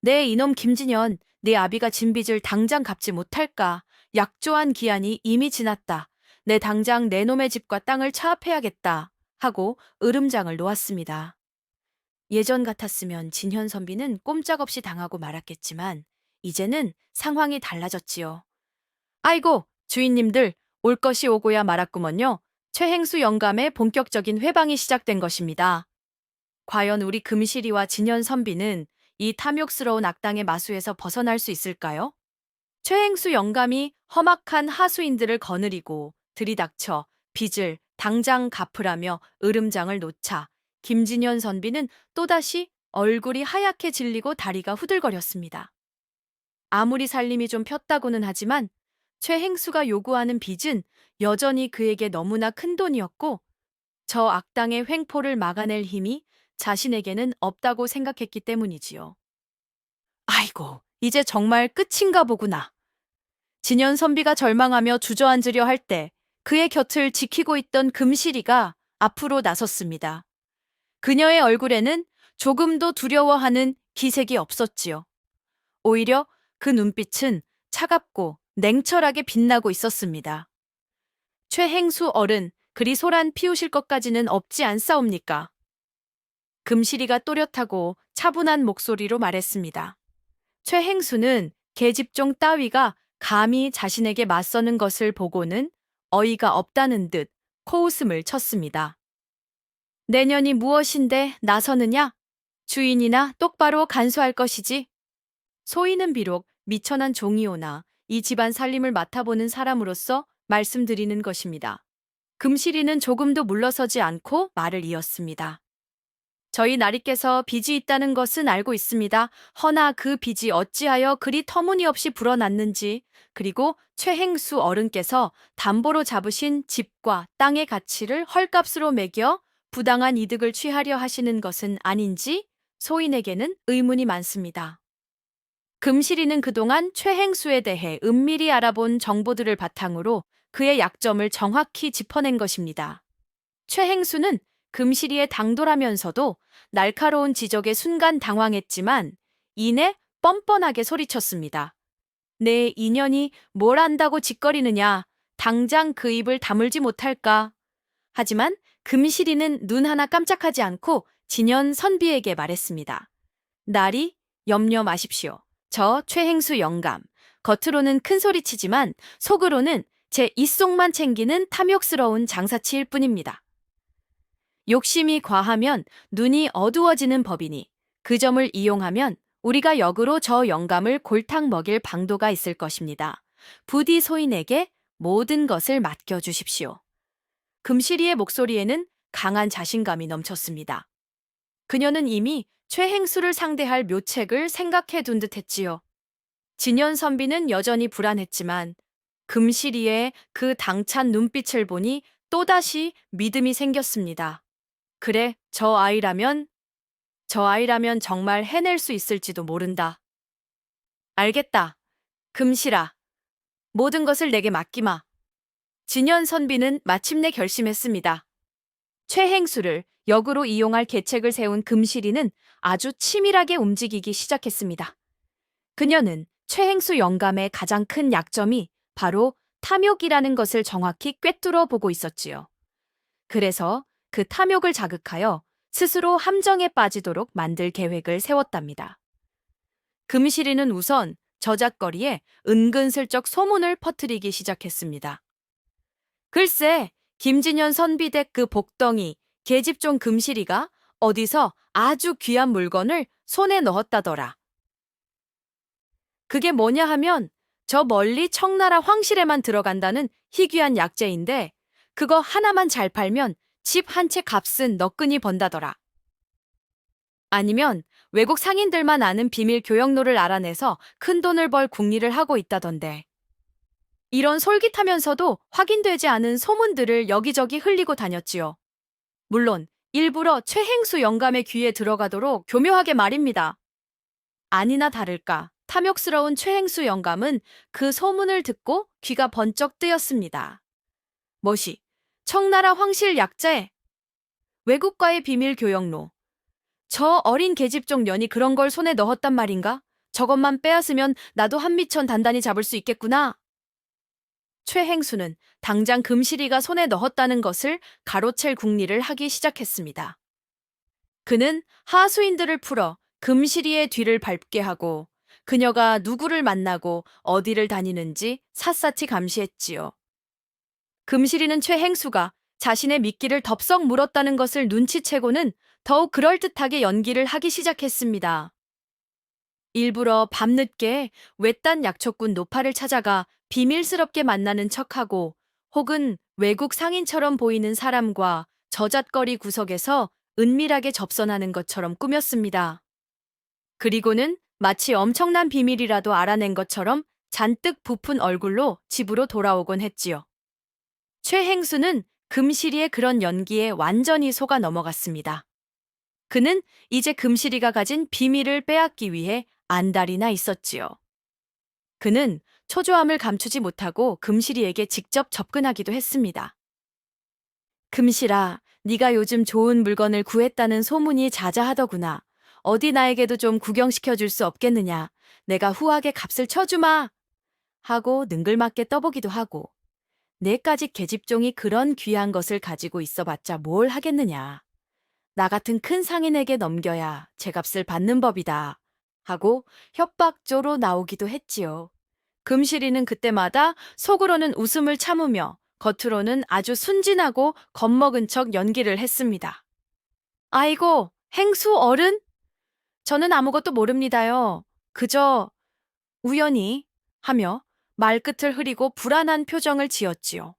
내 이놈 김진현, 네 아비가 진 빚을 당장 갚지 못할까? 약조한 기한이 이미 지났다. 내 당장 내 놈의 집과 땅을 차압해야겠다. 하고 으름장을 놓았습니다. 예전 같았으면 진현 선비는 꼼짝없이 당하고 말았겠지만, 이제는 상황이 달라졌지요. 아이고, 주인님들, 올 것이 오고야 말았구먼요. 최행수 영감의 본격적인 회방이 시작된 것입니다. 과연 우리 금실이와 진현 선비는 이 탐욕스러운 악당의 마수에서 벗어날 수 있을까요? 최행수 영감이 험악한 하수인들을 거느리고 들이닥쳐 빚을 당장 갚으라며 으름장을 놓자 김진현 선비는 또다시 얼굴이 하얗게 질리고 다리가 후들거렸습니다. 아무리 살림이 좀 폈다고는 하지만 최행수가 요구하는 빚은 여전히 그에게 너무나 큰 돈이었고, 저 악당의 횡포를 막아낼 힘이 자신에게는 없다고 생각했기 때문이지요. 아이고, 이제 정말 끝인가 보구나. 진현 선비가 절망하며 주저앉으려 할 때 그의 곁을 지키고 있던 금실이가 앞으로 나섰습니다. 그녀의 얼굴에는 조금도 두려워하는 기색이 없었지요. 오히려 그 눈빛은 차갑고 냉철하게 빛나고 있었습니다. 최행수 어른, 그리 소란 피우실 것까지는 없지 않사옵니까? 금실이가 또렷하고 차분한 목소리로 말했습니다. 최행수는 계집종 따위가 감히 자신에게 맞서는 것을 보고는 어이가 없다는 듯 코웃음을 쳤습니다. 내년이 무엇인데 나서느냐? 주인이나 똑바로 간수할 것이지. 소인은 비록 미천한 종이오나 이 집안 살림을 맡아보는 사람으로서 말씀드리는 것입니다. 금실이는 조금도 물러서지 않고 말을 이었습니다. 저희 나리께서 빚이 있다는 것은 알고 있습니다. 허나 그 빚이 어찌하여 그리 터무니없이 불어났는지, 그리고 최행수 어른께서 담보로 잡으신 집과 땅의 가치를 헐값으로 매겨 부당한 이득을 취하려 하시는 것은 아닌지 소인에게는 의문이 많습니다. 금실이는 그동안 최행수에 대해 은밀히 알아본 정보들을 바탕으로 그의 약점을 정확히 짚어낸 것입니다. 최행수는 금실이의 당돌하면서도 날카로운 지적에 순간 당황했지만 이내 뻔뻔하게 소리쳤습니다. 내 인연이 뭘 안다고 짓거리느냐. 당장 그 입을 다물지 못할까. 하지만 금실이는 눈 하나 깜짝하지 않고 진연 선비에게 말했습니다. 나리, 염려 마십시오. 저 최행수 영감. 겉으로는 큰 소리치지만 속으로는 제 입속만 챙기는 탐욕스러운 장사치일 뿐입니다. 욕심이 과하면 눈이 어두워지는 법이니 그 점을 이용하면 우리가 역으로 저 영감을 골탕 먹일 방도가 있을 것입니다. 부디 소인에게 모든 것을 맡겨주십시오. 금실이의 목소리에는 강한 자신감이 넘쳤습니다. 그녀는 이미 최행수를 상대할 묘책을 생각해 둔 듯했지요. 진연 선비는 여전히 불안했지만 금실이의 그 당찬 눈빛을 보니 또다시 믿음이 생겼습니다. 그래, 저 아이라면 정말 해낼 수 있을지도 모른다. 알겠다. 금실아, 모든 것을 내게 맡기마. 진연 선비는 마침내 결심했습니다. 최행수를 역으로 이용할 계책을 세운 금실이는 아주 치밀하게 움직이기 시작했습니다. 그녀는 최행수 영감의 가장 큰 약점이 바로 탐욕이라는 것을 정확히 꿰뚫어 보고 있었지요. 그래서 그 탐욕을 자극하여 스스로 함정에 빠지도록 만들 계획을 세웠답니다. 금실이는 우선 저잣거리에 은근슬쩍 소문을 퍼뜨리기 시작했습니다. 글쎄, 김진현 선비댁 그 복덩이 계집종 금실이가 어디서 아주 귀한 물건을 손에 넣었다더라. 그게 뭐냐 하면 저 멀리 청나라 황실에만 들어간다는 희귀한 약재인데 그거 하나만 잘 팔면 집 한 채 값은 너끈히 번다더라. 아니면 외국 상인들만 아는 비밀 교역로를 알아내서 큰 돈을 벌 궁리를 하고 있다던데. 이런 솔깃하면서도 확인되지 않은 소문들을 여기저기 흘리고 다녔지요. 물론 일부러 최행수 영감의 귀에 들어가도록 교묘하게 말입니다. 아니나 다를까 탐욕스러운 최행수 영감은 그 소문을 듣고 귀가 번쩍 뜨였습니다. 뭐시, 청나라 황실 약재, 외국과의 비밀 교역로. 저 어린 계집종 년이 그런 걸 손에 넣었단 말인가? 저것만 빼앗으면 나도 한미천 단단히 잡을 수 있겠구나. 최행수는 당장 금실이가 손에 넣었다는 것을 가로챌 궁리를 하기 시작했습니다. 그는 하수인들을 풀어 금실이의 뒤를 밟게 하고 그녀가 누구를 만나고 어디를 다니는지 샅샅이 감시했지요. 금실이는 최행수가 자신의 미끼를 덥석 물었다는 것을 눈치채고는 더욱 그럴듯하게 연기를 하기 시작했습니다. 일부러 밤늦게 외딴 약초꾼 노파를 찾아가 비밀스럽게 만나는 척하고 혹은 외국 상인처럼 보이는 사람과 저잣거리 구석에서 은밀하게 접선하는 것처럼 꾸몄습니다. 그리고는 마치 엄청난 비밀이라도 알아낸 것처럼 잔뜩 부푼 얼굴로 집으로 돌아오곤 했지요. 최행수는 금실이의 그런 연기에 완전히 속아 넘어갔습니다. 그는 이제 금실이가 가진 비밀을 빼앗기 위해 안달이나 있었지요. 그는 초조함을 감추지 못하고 금실이에게 직접 접근하기도 했습니다. 금실아, 네가 요즘 좋은 물건을 구했다는 소문이 자자하더구나. 어디 나에게도 좀 구경시켜 줄 수 없겠느냐. 내가 후하게 값을 쳐주마. 하고 능글맞게 떠보기도 하고. 내까지 계집종이 그런 귀한 것을 가지고 있어봤자 뭘 하겠느냐. 나 같은 큰 상인에게 넘겨야 제값을 받는 법이다. 하고 협박조로 나오기도 했지요. 금실이는 그때마다 속으로는 웃음을 참으며 겉으로는 아주 순진하고 겁먹은 척 연기를 했습니다. 아이고, 행수 어른? 저는 아무것도 모릅니다요. 그저 우연히 하며 말끝을 흐리고 불안한 표정을 지었지요.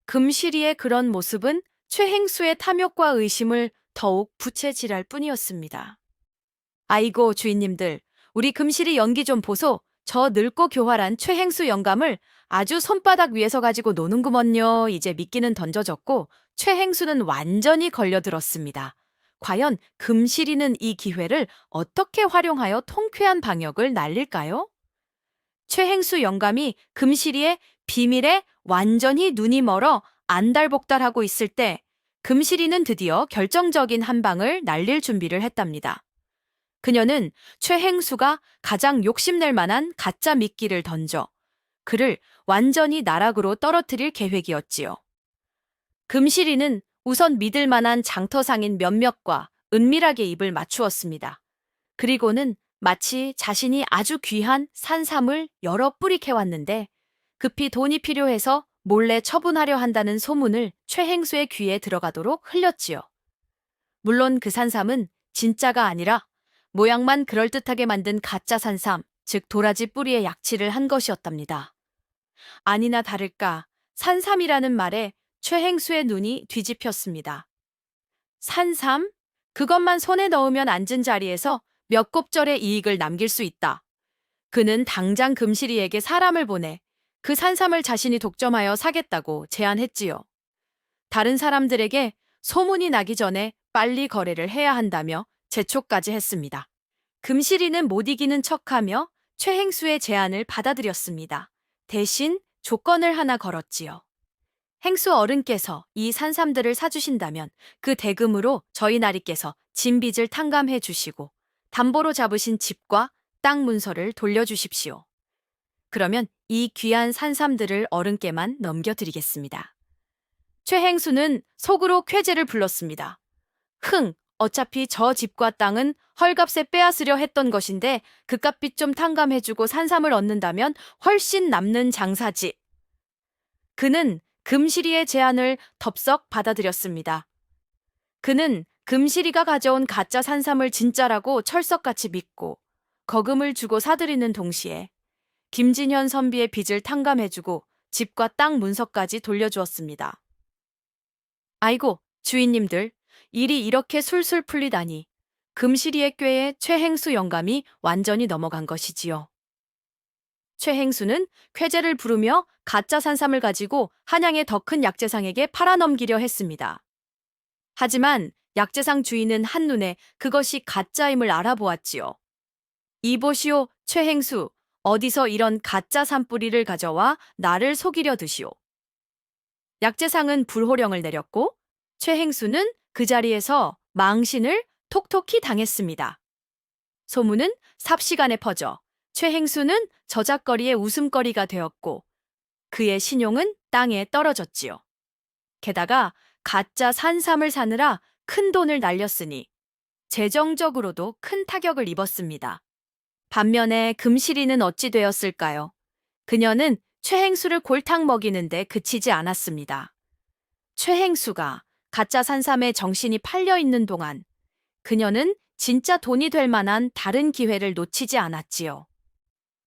금실이의 그런 모습은 최행수의 탐욕과 의심을 더욱 부채질할 뿐이었습니다. 아이고, 주인님들, 우리 금실이 연기 좀 보소. 저 늙고 교활한 최행수 영감을 아주 손바닥 위에서 가지고 노는구먼요. 이제 미끼는 던져졌고 최행수는 완전히 걸려들었습니다. 과연 금실이는 이 기회를 어떻게 활용하여 통쾌한 방역을 날릴까요? 최행수 영감이 금실이의 비밀에 완전히 눈이 멀어 안달복달하고 있을 때 금실이는 드디어 결정적인 한 방을 날릴 준비를 했답니다. 그녀는 최행수가 가장 욕심낼 만한 가짜 미끼를 던져 그를 완전히 나락으로 떨어뜨릴 계획이었지요. 금실이는 우선 믿을 만한 장터상인 몇몇과 은밀하게 입을 맞추었습니다. 그리고는 마치 자신이 아주 귀한 산삼을 여러 뿌리 캐왔는데 급히 돈이 필요해서 몰래 처분하려 한다는 소문을 최행수의 귀에 들어가도록 흘렸지요. 물론 그 산삼은 진짜가 아니라 모양만 그럴듯하게 만든 가짜 산삼, 즉 도라지 뿌리에 약치를 한 것이었답니다. 아니나 다를까 산삼이라는 말에 최행수의 눈이 뒤집혔습니다. 산삼? 그것만 손에 넣으면 앉은 자리에서 몇 곱절의 이익을 남길 수 있다. 그는 당장 금실이에게 사람을 보내 그 산삼을 자신이 독점하여 사겠다고 제안했지요. 다른 사람들에게 소문이 나기 전에 빨리 거래를 해야 한다며 재촉까지 했습니다. 금실이는 못 이기는 척하며 최행수의 제안을 받아들였습니다. 대신 조건을 하나 걸었지요. 행수 어른께서 이 산삼들을 사주신다면 그 대금으로 저희 나리께서 진 빚을 탕감해 주시고 담보로 잡으신 집과 땅 문서를 돌려주십시오. 그러면 이 귀한 산삼들을 어른께만 넘겨드리겠습니다. 최행수는 속으로 쾌재를 불렀습니다. 어차피 저 집과 땅은 헐값에 빼앗으려 했던 것인데 그깟빚 좀 탕감해주고 산삼을 얻는다면 훨씬 남는 장사지. 그는 금실이의 제안을 덥석 받아들였습니다. 그는 금실이가 가져온 가짜 산삼을 진짜라고 철석같이 믿고 거금을 주고 사들이는 동시에 김진현 선비의 빚을 탕감해주고 집과 땅 문서까지 돌려주었습니다. 아이고, 주인님들, 일이 이렇게 술술 풀리다니 금실이의 꾀에 최행수 영감이 완전히 넘어간 것이지요. 최행수는 쾌재를 부르며 가짜 산삼을 가지고 한양의 더 큰 약재상에게 팔아넘기려 했습니다. 하지만 약재상 주인은 한눈에 그것이 가짜임을 알아보았지요. 이보시오, 최행수. 어디서 이런 가짜 산뿌리를 가져와 나를 속이려 드시오. 약재상은 불호령을 내렸고 최행수는 그 자리에서 망신을 톡톡히 당했습니다. 소문은 삽시간에 퍼져 최행수는 저작거리의 웃음거리가 되었고 그의 신용은 땅에 떨어졌지요. 게다가 가짜 산삼을 사느라 큰 돈을 날렸으니 재정적으로도 큰 타격을 입었습니다. 반면에 금실이는 어찌 되었을까요? 그녀는 최행수를 골탕 먹이는데 그치지 않았습니다. 최행수가 가짜 산삼에 정신이 팔려 있는 동안 그녀는 진짜 돈이 될 만한 다른 기회를 놓치지 않았지요.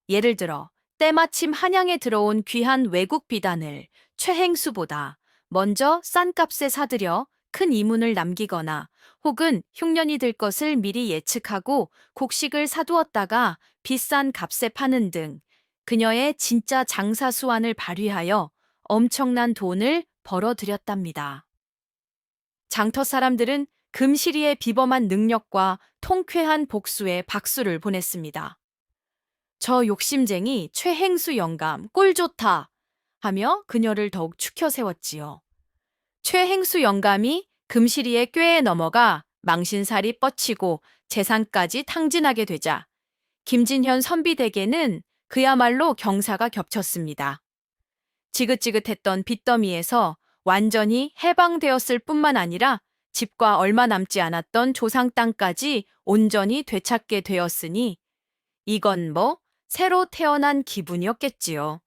예를 들어 때마침 한양에 들어온 귀한 외국 비단을 최행수보다 먼저 싼 값에 사들여 큰 이문을 남기거나 혹은 흉년이 들 것을 미리 예측하고 곡식을 사두었다가 비싼 값에 파는 등 그녀의 진짜 장사 수완을 발휘하여 엄청난 돈을 벌어들였답니다. 장터 사람들은 금실이의 비범한 능력과 통쾌한 복수에 박수를 보냈습니다. 저 욕심쟁이 최행수 영감 꼴 좋다 하며 그녀를 더욱 추켜 세웠지요. 최행수 영감이 금실이의 꾀에 넘어가 망신살이 뻗치고 재산까지 탕진하게 되자 김진현 선비댁에는 그야말로 경사가 겹쳤습니다. 지긋지긋했던 빚더미에서 완전히 해방되었을 뿐만 아니라 집과 얼마 남지 않았던 조상 땅까지 온전히 되찾게 되었으니 이건 뭐 새로 태어난 기분이었겠지요.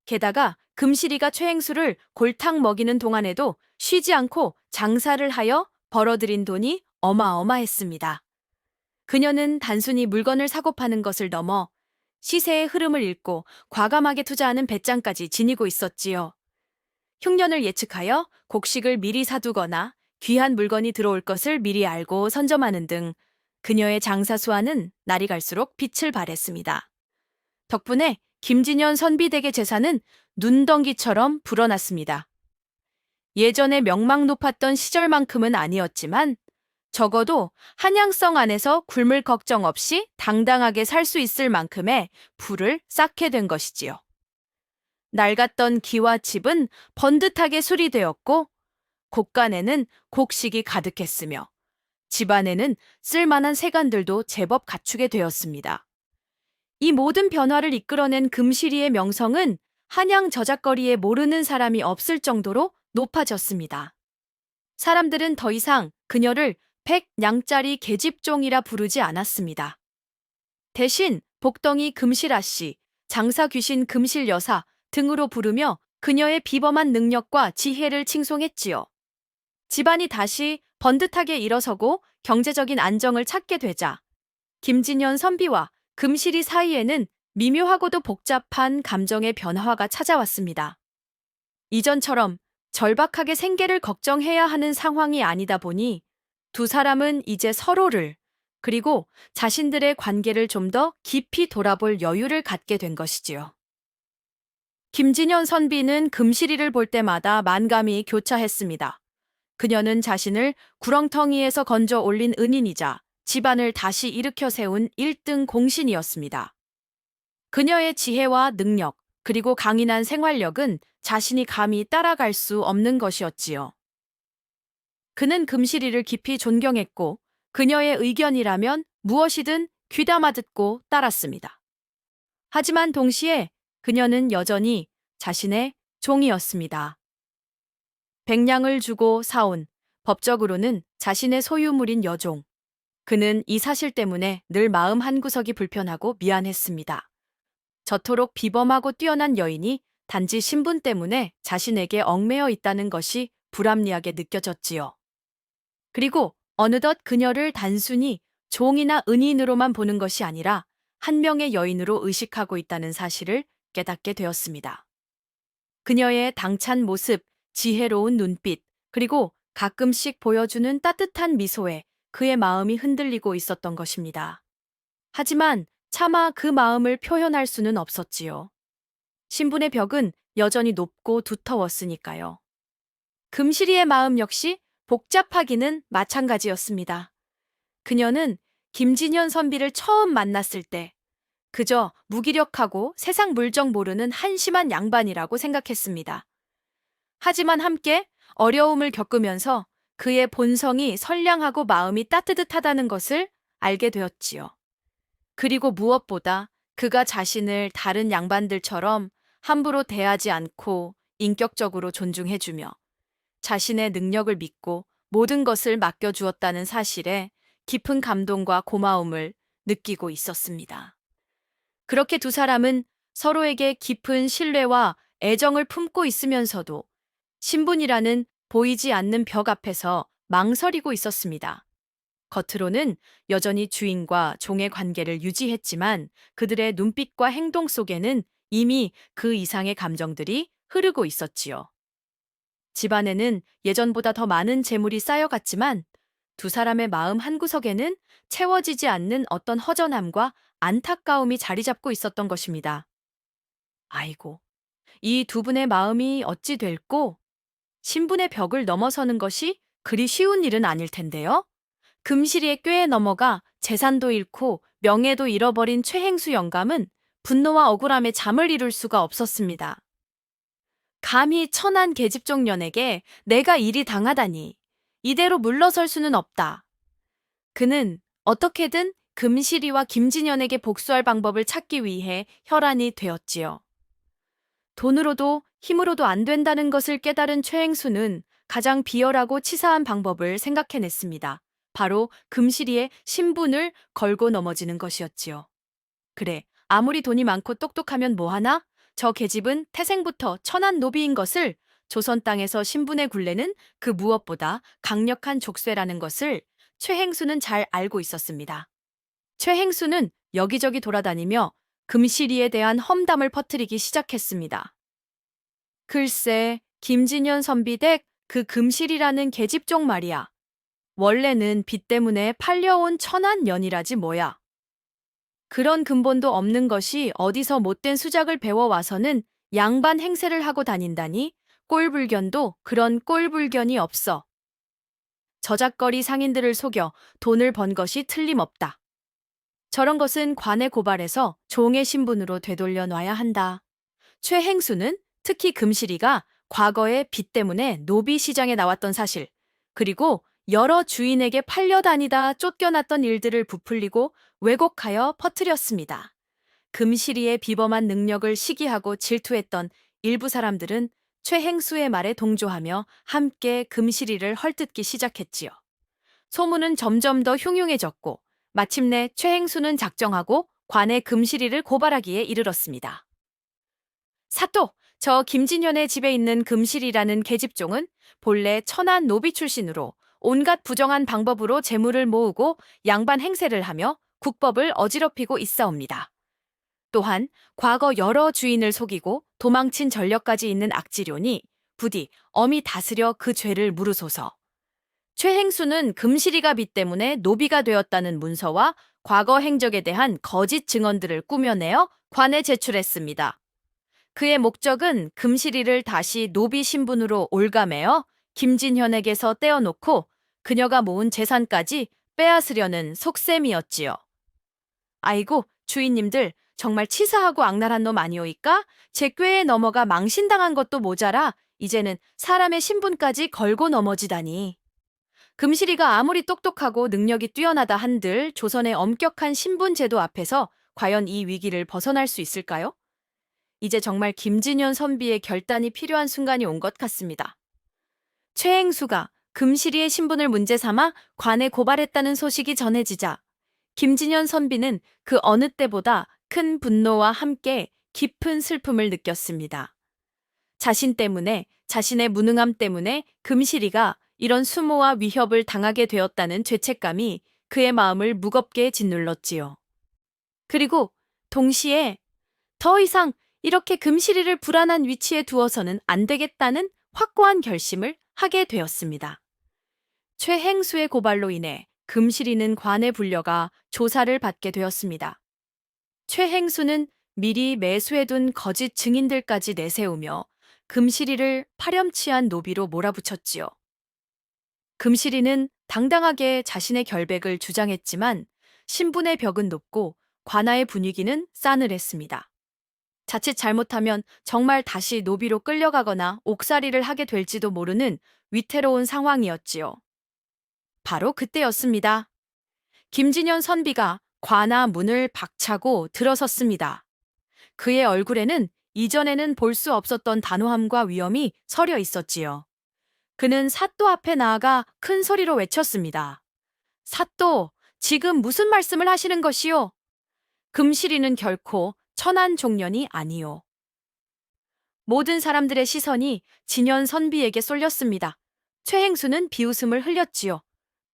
게다가 금실이가 최행수를 골탕 먹이는 동안에도 쉬지 않고 장사를 하여 벌어들인 돈이 어마어마했습니다. 그녀는 단순히 물건을 사고 파는 것을 넘어 시세의 흐름을 읽고 과감하게 투자하는 배짱까지 지니고 있었지요. 흉년을 예측하여 곡식을 미리 사두거나 귀한 물건이 들어올 것을 미리 알고 선점하는 등 그녀의 장사 수완은 날이 갈수록 빛을 발했습니다. 덕분에 김진현 선비댁의 재산은 눈덩이처럼 불어났습니다. 예전에 명망 높았던 시절만큼은 아니었지만 적어도 한양성 안에서 굶을 걱정 없이 당당하게 살 수 있을 만큼의 부를 쌓게 된 것이지요. 낡았던 기와 집은 번듯하게 수리되었고 곳간에는 곡식이 가득했으며 집안에는 쓸만한 세간들도 제법 갖추게 되었습니다. 이 모든 변화를 이끌어낸 금시리의 명성은 한양 저작거리에 모르는 사람이 없을 정도로 높아졌습니다. 사람들은 더 이상 그녀를 백냥짜리 계집종이라 부르지 않았습니다. 대신 복덩이 금실아씨, 장사귀신 금실여사 등으로 부르며 그녀의 비범한 능력과 지혜를 칭송했지요. 집안이 다시 번듯하게 일어서고 경제적인 안정을 찾게 되자 김진현 선비와 금실이 사이에는 미묘하고도 복잡한 감정의 변화가 찾아왔습니다. 이전처럼 절박하게 생계를 걱정해야 하는 상황이 아니다 보니 두 사람은 이제 서로를 그리고 자신들의 관계를 좀 더 깊이 돌아볼 여유를 갖게 된 것이지요. 김진현 선비는 금실이를 볼 때마다 만감이 교차했습니다. 그녀는 자신을 구렁텅이에서 건져 올린 은인이자 집안을 다시 일으켜 세운 1등 공신이었습니다. 그녀의 지혜와 능력, 그리고 강인한 생활력은 자신이 감히 따라갈 수 없는 것이었지요. 그는 금실이를 깊이 존경했고 그녀의 의견이라면 무엇이든 귀담아 듣고 따랐습니다. 하지만 동시에 그녀는 여전히 자신의 종이었습니다. 백냥을 주고 사온, 법적으로는 자신의 소유물인 여종. 그는 이 사실 때문에 늘 마음 한구석이 불편하고 미안했습니다. 저토록 비범하고 뛰어난 여인이 단지 신분 때문에 자신에게 얽매여 있다는 것이 불합리하게 느껴졌지요. 그리고 어느덧 그녀를 단순히 종이나 은인으로만 보는 것이 아니라 한 명의 여인으로 의식하고 있다는 사실을 깨닫게 되었습니다. 그녀의 당찬 모습, 지혜로운 눈빛, 그리고 가끔씩 보여주는 따뜻한 미소에 그의 마음이 흔들리고 있었던 것입니다. 하지만 차마 그 마음을 표현할 수는 없었지요. 신분의 벽은 여전히 높고 두터웠으니까요. 금실이의 마음 역시 복잡하기는 마찬가지였습니다. 그녀는 김진현 선비를 처음 만났을 때 그저 무기력하고 세상 물정 모르는 한심한 양반이라고 생각했습니다. 하지만 함께 어려움을 겪으면서 그의 본성이 선량하고 마음이 따뜻하다는 것을 알게 되었지요. 그리고 무엇보다 그가 자신을 다른 양반들처럼 함부로 대하지 않고 인격적으로 존중해주며 자신의 능력을 믿고 모든 것을 맡겨주었다는 사실에 깊은 감동과 고마움을 느끼고 있었습니다. 그렇게 두 사람은 서로에게 깊은 신뢰와 애정을 품고 있으면서도 신분이라는 보이지 않는 벽 앞에서 망설이고 있었습니다. 겉으로는 여전히 주인과 종의 관계를 유지했지만 그들의 눈빛과 행동 속에는 이미 그 이상의 감정들이 흐르고 있었지요. 집안에는 예전보다 더 많은 재물이 쌓여갔지만 두 사람의 마음 한구석에는 채워지지 않는 어떤 허전함과 안타까움이 자리 잡고 있었던 것입니다. 아이고, 이 두 분의 마음이 어찌 될꼬? 신분의 벽을 넘어서는 것이 그리 쉬운 일은 아닐 텐데요. 금실이의 꾀에 넘어가 재산도 잃고 명예도 잃어버린 최행수 영감은 분노와 억울함에 잠을 이룰 수가 없었습니다. 감히 천한 계집종년에게 내가 일이 당하다니. 이대로 물러설 수는 없다. 그는 어떻게든 금실이와 김진현에게 복수할 방법을 찾기 위해 혈안이 되었지요. 돈으로도 힘으로도 안 된다는 것을 깨달은 최행수는 가장 비열하고 치사한 방법을 생각해냈습니다. 바로 금실이의 신분을 걸고 넘어지는 것이었지요. 그래, 아무리 돈이 많고 똑똑하면 뭐하나? 저 계집은 태생부터 천한 노비인 것을, 조선 땅에서 신분의 굴레는 그 무엇보다 강력한 족쇄라는 것을 최행수는 잘 알고 있었습니다. 최행수는 여기저기 돌아다니며 금실이에 대한 험담을 퍼뜨리기 시작했습니다. 글쎄, 김진현 선비댁 그 금실이라는 계집종 말이야. 원래는 빚 때문에 팔려온 천한 년이라지 뭐야. 그런 근본도 없는 것이 어디서 못된 수작을 배워와서는 양반 행세를 하고 다닌다니 꼴불견도 그런 꼴불견이 없어. 저작거리 상인들을 속여 돈을 번 것이 틀림없다. 저런 것은 관에 고발해서 종의 신분으로 되돌려 놔야 한다. 최행수는 특히 금실이가 과거에 빚 때문에 노비 시장에 나왔던 사실, 그리고 여러 주인에게 팔려다니다 쫓겨났던 일들을 부풀리고 왜곡하여 퍼뜨렸습니다. 금실이의 비범한 능력을 시기하고 질투했던 일부 사람들은 최행수의 말에 동조하며 함께 금실이를 헐뜯기 시작했지요. 소문은 점점 더 흉흉해졌고 마침내 최행수는 작정하고 관에 금실이를 고발하기에 이르렀습니다. 사또, 저 김진현의 집에 있는 금실이라는 계집종은 본래 천한 노비 출신으로 온갖 부정한 방법으로 재물을 모으고 양반 행세를 하며 국법을 어지럽히고 있사옵니다. 또한 과거 여러 주인을 속이고 도망친 전력까지 있는 악질료니 부디 엄히 다스려 그 죄를 물으소서. 최행수는 금실이가 빚 때문에 노비가 되었다는 문서와 과거 행적에 대한 거짓 증언들을 꾸며내어 관에 제출했습니다. 그의 목적은 금실이를 다시 노비 신분으로 올가매어 김진현에게서 떼어놓고 그녀가 모은 재산까지 빼앗으려는 속셈이었지요. 아이고, 주인님들, 정말 치사하고 악랄한 놈 아니오이까? 제 꾀에 넘어가 망신당한 것도 모자라 이제는 사람의 신분까지 걸고 넘어지다니. 금실이가 아무리 똑똑하고 능력이 뛰어나다 한들 조선의 엄격한 신분 제도 앞에서 과연 이 위기를 벗어날 수 있을까요? 이제 정말 김진현 선비의 결단이 필요한 순간이 온 것 같습니다. 최행수가 금실이의 신분을 문제 삼아 관에 고발했다는 소식이 전해지자 김진현 선비는 그 어느 때보다 큰 분노와 함께 깊은 슬픔을 느꼈습니다. 자신 때문에, 자신의 무능함 때문에 금실이가 이런 수모와 위협을 당하게 되었다는 죄책감이 그의 마음을 무겁게 짓눌렀지요. 그리고 동시에 더 이상 이렇게 금실이를 불안한 위치에 두어서는 안 되겠다는 확고한 결심을 하게 되었습니다. 최행수의 고발로 인해 금실이는 관에 불려가 조사를 받게 되었습니다. 최행수는 미리 매수해둔 거짓 증인들까지 내세우며 금실이를 파렴치한 노비로 몰아붙였지요. 금실이는 당당하게 자신의 결백을 주장했지만 신분의 벽은 높고 관아의 분위기는 싸늘했습니다. 자칫 잘못하면 정말 다시 노비로 끌려가거나 옥살이를 하게 될지도 모르는 위태로운 상황이었지요. 바로 그때였습니다. 김진현 선비가 관아 문을 박차고 들어섰습니다. 그의 얼굴에는 이전에는 볼 수 없었던 단호함과 위엄이 서려 있었지요. 그는 사또 앞에 나아가 큰 소리로 외쳤습니다. 사또, 지금 무슨 말씀을 하시는 것이요? 금실이는 결코 천한 종년이 아니요. 모든 사람들의 시선이 진현 선비에게 쏠렸습니다. 최행수는 비웃음을 흘렸지요.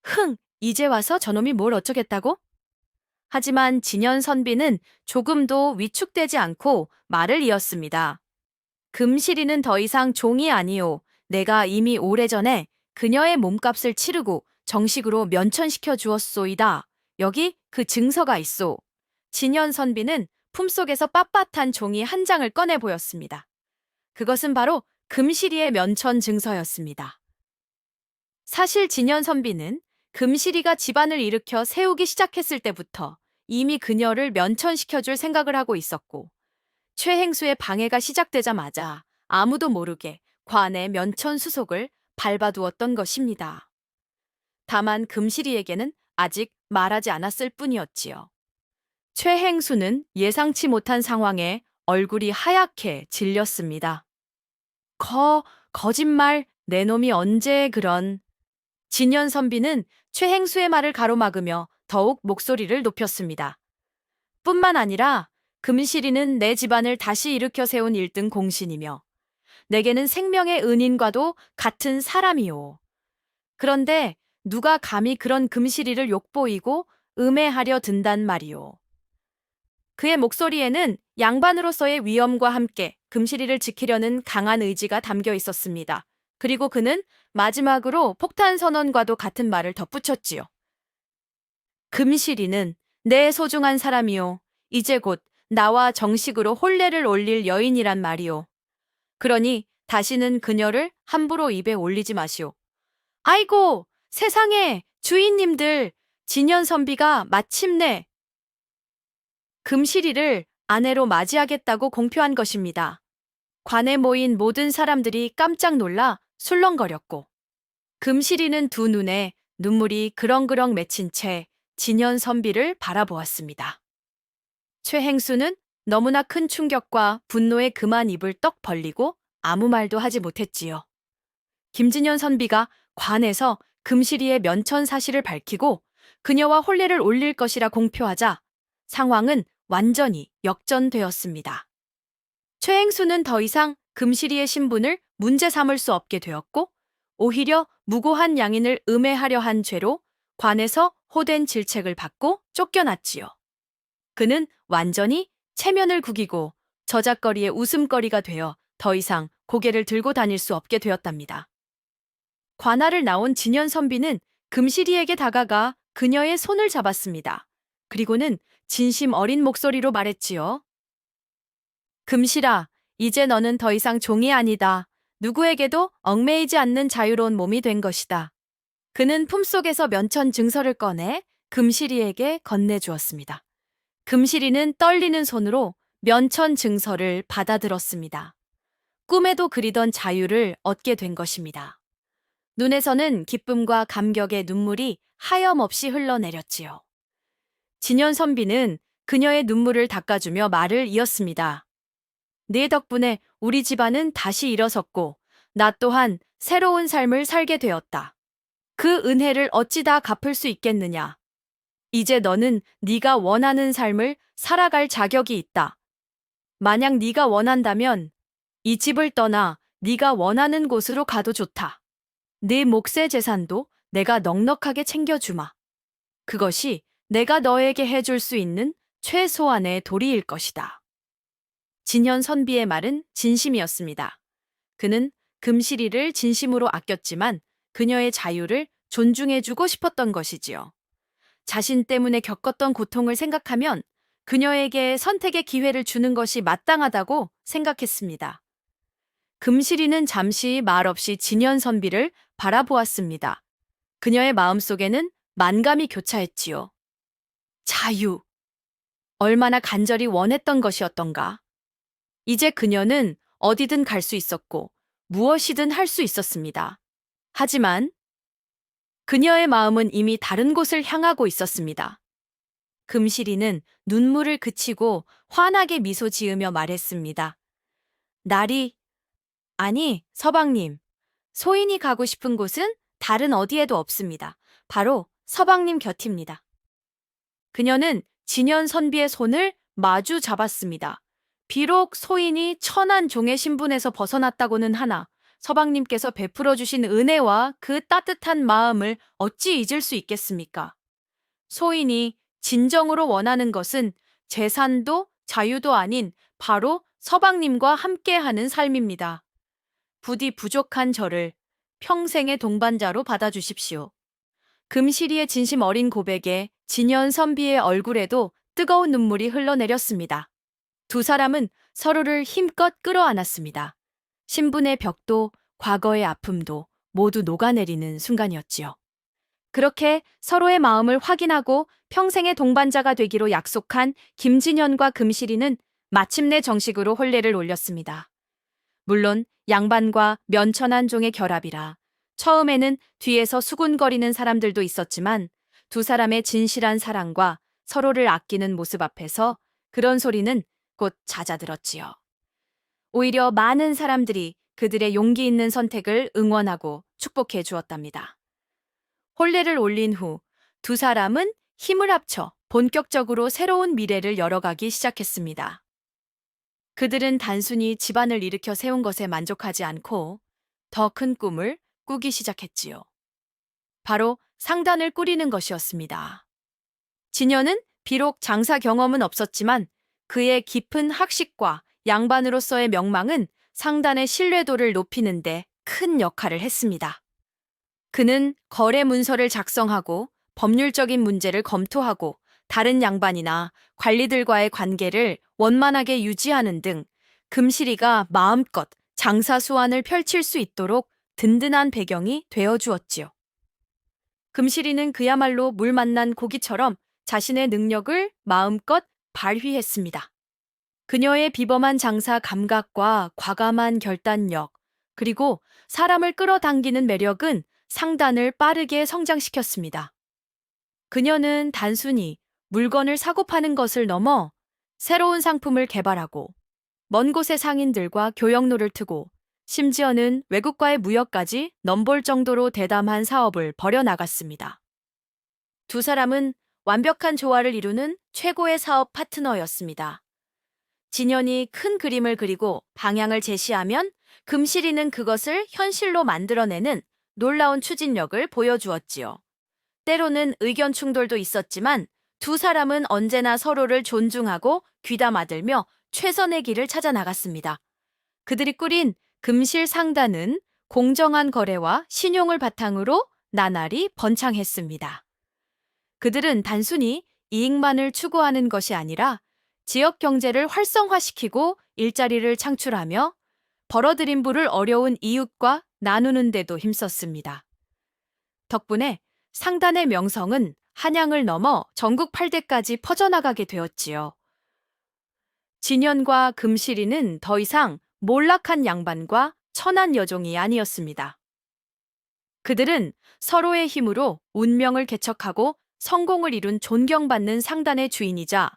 흥, 이제 와서 저놈이 뭘 어쩌겠다고? 하지만 진현 선비는 조금도 위축되지 않고 말을 이었습니다. 금실이는 더 이상 종이 아니오. 내가 이미 오래전에 그녀의 몸값을 치르고 정식으로 면천시켜 주었소이다. 여기 그 증서가 있소. 진현 선비는 품속에서 빳빳한 종이 한 장을 꺼내 보였습니다. 그것은 바로 금실이의 면천 증서였습니다. 사실 진현 선비는 금실이가 집안을 일으켜 세우기 시작했을 때부터 이미 그녀를 면천시켜줄 생각을 하고 있었고 최행수의 방해가 시작되자마자 아무도 모르게 관의 면천 수속을 밟아두었던 것입니다. 다만 금실이에게는 아직 말하지 않았을 뿐이었지요. 최행수는 예상치 못한 상황에 얼굴이 하얗게 질렸습니다. 거짓말, 내 놈이 언제 그런... 진현 선비는 최행수의 말을 가로막으며 더욱 목소리를 높였습니다. 뿐만 아니라 금실이는 내 집안을 다시 일으켜 세운 1등 공신이며 내게는 생명의 은인과도 같은 사람이오. 그런데 누가 감히 그런 금실이를 욕보이고 음해하려 든단 말이오. 그의 목소리에는 양반으로서의 위엄과 함께 금실이를 지키려는 강한 의지가 담겨 있었습니다. 그리고 그는 마지막으로 폭탄 선언과도 같은 말을 덧붙였지요. 금실이는 내 소중한 사람이요. 이제 곧 나와 정식으로 혼례를 올릴 여인이란 말이오. 그러니 다시는 그녀를 함부로 입에 올리지 마시오. 아이고, 세상에, 주인님들, 진연선비가 마침내 금실이를 아내로 맞이하겠다고 공표한 것입니다. 관에 모인 모든 사람들이 깜짝 놀라 술렁거렸고, 금실이는 두 눈에 눈물이 그렁그렁 맺힌 채 진연선비를 바라보았습니다. 최행수는 너무나 큰 충격과 분노에 그만 입을 떡 벌리고 아무 말도 하지 못했지요. 김진연 선비가 관에서 금실이의 면천 사실을 밝히고 그녀와 혼례를 올릴 것이라 공표하자 상황은 완전히 역전되었습니다. 최행수는 더 이상 금실이의 신분을 문제 삼을 수 없게 되었고 오히려 무고한 양인을 음해하려 한 죄로 관에서 호된 질책을 받고 쫓겨났지요. 그는 완전히 체면을 구기고 저작거리의 웃음거리가 되어 더 이상 고개를 들고 다닐 수 없게 되었답니다. 관아를 나온 진연 선비는 금실이에게 다가가 그녀의 손을 잡았습니다. 그리고는 진심 어린 목소리로 말했지요. 금실아, 이제 너는 더 이상 종이 아니다. 누구에게도 얽매이지 않는 자유로운 몸이 된 것이다. 그는 품속에서 면천 증서를 꺼내 금실이에게 건네주었습니다. 금실이는 떨리는 손으로 면천 증서를 받아들었습니다. 꿈에도 그리던 자유를 얻게 된 것입니다. 눈에서는 기쁨과 감격의 눈물이 하염없이 흘러내렸지요. 진연 선비는 그녀의 눈물을 닦아주며 말을 이었습니다. 네 덕분에 우리 집안은 다시 일어섰고 나 또한 새로운 삶을 살게 되었다. 그 은혜를 어찌 다 갚을 수 있겠느냐. 이제 너는 네가 원하는 삶을 살아갈 자격이 있다. 만약 네가 원한다면 이 집을 떠나 네가 원하는 곳으로 가도 좋다. 네 몫의 재산도 내가 넉넉하게 챙겨주마. 그것이 내가 너에게 해줄 수 있는 최소한의 도리일 것이다. 진현 선비의 말은 진심이었습니다. 그는 금실이를 진심으로 아꼈지만 그녀의 자유를 존중해주고 싶었던 것이지요. 자신 때문에 겪었던 고통을 생각하면 그녀에게 선택의 기회를 주는 것이 마땅하다고 생각했습니다. 금실이는 잠시 말없이 진현 선비를 바라보았습니다. 그녀의 마음속에는 만감이 교차했지요. 자유. 얼마나 간절히 원했던 것이었던가. 이제 그녀는 어디든 갈 수 있었고 무엇이든 할 수 있었습니다. 하지만 그녀의 마음은 이미 다른 곳을 향하고 있었습니다. 금실이는 눈물을 그치고 환하게 미소 지으며 말했습니다. 날이, 아니, 서방님, 소인이 가고 싶은 곳은 다른 어디에도 없습니다. 바로 서방님 곁입니다. 그녀는 진연 선비의 손을 마주 잡았습니다. 비록 소인이 천한 종의 신분에서 벗어났다고는 하나 서방님께서 베풀어 주신 은혜와 그 따뜻한 마음을 어찌 잊을 수 있겠습니까? 소인이 진정으로 원하는 것은 재산도 자유도 아닌 바로 서방님과 함께하는 삶입니다. 부디 부족한 저를 평생의 동반자로 받아주십시오. 금실이의 진심 어린 고백에 진연 선비의 얼굴에도 뜨거운 눈물이 흘러내렸습니다. 두 사람은 서로를 힘껏 끌어안았습니다. 신분의 벽도 과거의 아픔도 모두 녹아내리는 순간이었지요. 그렇게 서로의 마음을 확인하고 평생의 동반자가 되기로 약속한 김진현과 금실이는 마침내 정식으로 혼례를 올렸습니다. 물론 양반과 면천한 종의 결합이라 처음에는 뒤에서 수군거리는 사람들도 있었지만 두 사람의 진실한 사랑과 서로를 아끼는 모습 앞에서 그런 소리는 곧 잦아들었지요. 오히려 많은 사람들이 그들의 용기 있는 선택을 응원하고 축복해 주었답니다. 혼례를 올린 후 두 사람은 힘을 합쳐 본격적으로 새로운 미래를 열어가기 시작했습니다. 그들은 단순히 집안을 일으켜 세운 것에 만족하지 않고 더 큰 꿈을 꾸기 시작했지요. 바로 상단을 꾸리는 것이었습니다. 진현은 비록 장사 경험은 없었지만 그의 깊은 학식과 양반으로서의 명망은 상단의 신뢰도를 높이는데 큰 역할을 했습니다. 그는 거래 문서를 작성하고 법률적인 문제를 검토하고 다른 양반이나 관리들과의 관계를 원만하게 유지하는 등 금실이가 마음껏 장사 수완을 펼칠 수 있도록 든든한 배경이 되어 주었지요. 금실이는 그야말로 물 만난 고기처럼 자신의 능력을 마음껏 발휘했습니다. 그녀의 비범한 장사 감각과 과감한 결단력, 그리고 사람을 끌어당기는 매력은 상단을 빠르게 성장시켰습니다. 그녀는 단순히 물건을 사고 파는 것을 넘어 새로운 상품을 개발하고 먼 곳의 상인들과 교역로를 트고 심지어는 외국과의 무역까지 넘볼 정도로 대담한 사업을 벌여나갔습니다. 두 사람은 완벽한 조화를 이루는 최고의 사업 파트너였습니다. 진현이 큰 그림을 그리고 방향을 제시하면 금실이는 그것을 현실로 만들어내는 놀라운 추진력을 보여주었지요. 때로는 의견 충돌도 있었지만 두 사람은 언제나 서로를 존중하고 귀담아들며 최선의 길을 찾아 나갔습니다. 그들이 꾸린 금실 상단은 공정한 거래와 신용을 바탕으로 나날이 번창했습니다. 그들은 단순히 이익만을 추구하는 것이 아니라 지역 경제를 활성화시키고 일자리를 창출하며 벌어들인 부를 어려운 이웃과 나누는 데도 힘썼습니다. 덕분에 상단의 명성은 한양을 넘어 전국 8대까지 퍼져나가게 되었지요. 진현과 금실이는 더 이상 몰락한 양반과 천한 여종이 아니었습니다. 그들은 서로의 힘으로 운명을 개척하고 성공을 이룬 존경받는 상단의 주인이자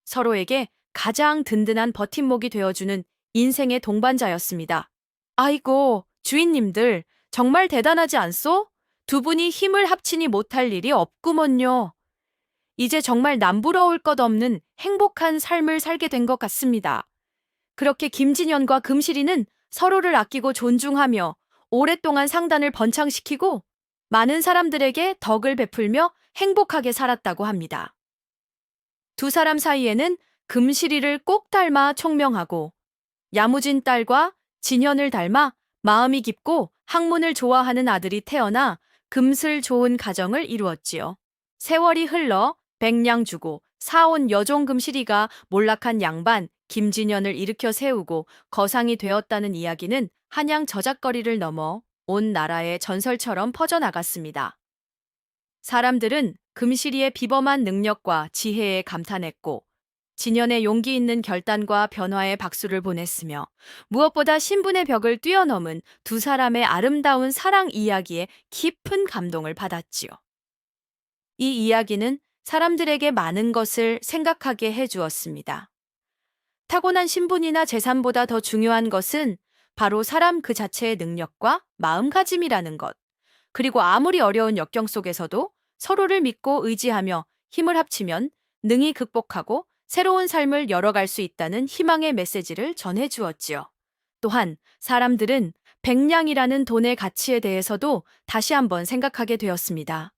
서로에게 가장 든든한 버팀목이 되어주는 인생의 동반자였습니다. 아이고, 주인님들, 정말 대단하지 않소? 두 분이 힘을 합치니 못할 일이 없구먼요. 이제 정말 남부러울 것 없는 행복한 삶을 살게 된 것 같습니다. 그렇게 김진현과 금실이는 서로를 아끼고 존중하며 오랫동안 상단을 번창시키고 많은 사람들에게 덕을 베풀며 행복하게 살았다고 합니다. 두 사람 사이에는 금실이를 꼭 닮아 총명하고 야무진 딸과 진현을 닮아 마음이 깊고 학문을 좋아하는 아들이 태어나 금슬 좋은 가정을 이루었지요. 세월이 흘러 백냥 주고 사온 여종 금실이가 몰락한 양반 김진현을 일으켜 세우고 거상이 되었다는 이야기는 한양 저작거리를 넘어 온 나라의 전설처럼 퍼져나갔습니다. 사람들은 금실이의 비범한 능력과 지혜에 감탄했고 진현의 용기 있는 결단과 변화에 박수를 보냈으며 무엇보다 신분의 벽을 뛰어넘은 두 사람의 아름다운 사랑 이야기에 깊은 감동을 받았지요. 이 이야기는 사람들에게 많은 것을 생각하게 해주었습니다. 타고난 신분이나 재산보다 더 중요한 것은 바로 사람 그 자체의 능력과 마음가짐이라는 것. 그리고 아무리 어려운 역경 속에서도 서로를 믿고 의지하며 힘을 합치면 능히 극복하고 새로운 삶을 열어갈 수 있다는 희망의 메시지를 전해주었지요. 또한 사람들은 백냥이라는 돈의 가치에 대해서도 다시 한번 생각하게 되었습니다.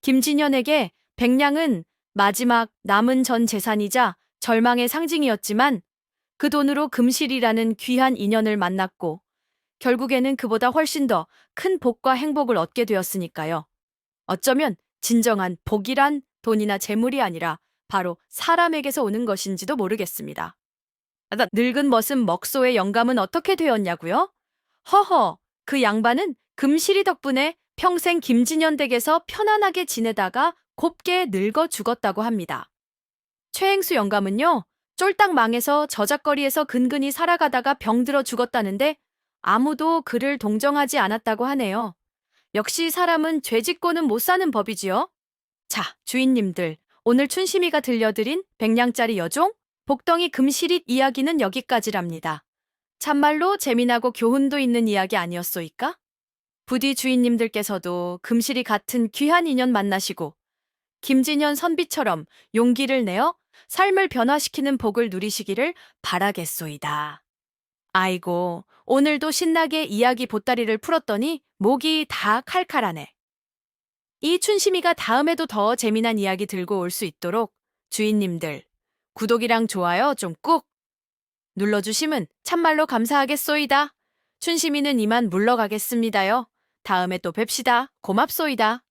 김진현에게 백냥은 마지막 남은 전 재산이자 절망의 상징이었지만 그 돈으로 금실이라는 귀한 인연을 만났고 결국에는 그보다 훨씬 더 큰 복과 행복을 얻게 되었으니까요. 어쩌면 진정한 복이란 돈이나 재물이 아니라 바로 사람에게서 오는 것인지도 모르겠습니다. 늙은 머슴 먹소의 영감은 어떻게 되었냐고요? 허허, 그 양반은 금실이 덕분에 평생 김진현 댁에서 편안하게 지내다가 곱게 늙어 죽었다고 합니다. 최행수 영감은요, 쫄딱 망해서 저작거리에서 근근히 살아가다가 병들어 죽었다는데 아무도 그를 동정하지 않았다고 하네요. 역시 사람은 죄 짓고는 못 사는 법이지요. 자, 주인님들, 오늘 춘심이가 들려드린 백냥짜리 여종, 복덩이 금시릿 이야기는 여기까지랍니다. 참말로 재미나고 교훈도 있는 이야기 아니었소이까? 부디 주인님들께서도 금실이 같은 귀한 인연 만나시고 김진현 선비처럼 용기를 내어 삶을 변화시키는 복을 누리시기를 바라겠소이다. 아이고, 오늘도 신나게 이야기 보따리를 풀었더니 목이 다 칼칼하네. 이 춘심이가 다음에도 더 재미난 이야기 들고 올 수 있도록 주인님들 구독이랑 좋아요 좀 꾹 눌러주시면 참말로 감사하겠소이다. 춘심이는 이만 물러가겠습니다요. 다음에 또 뵙시다. 고맙소이다.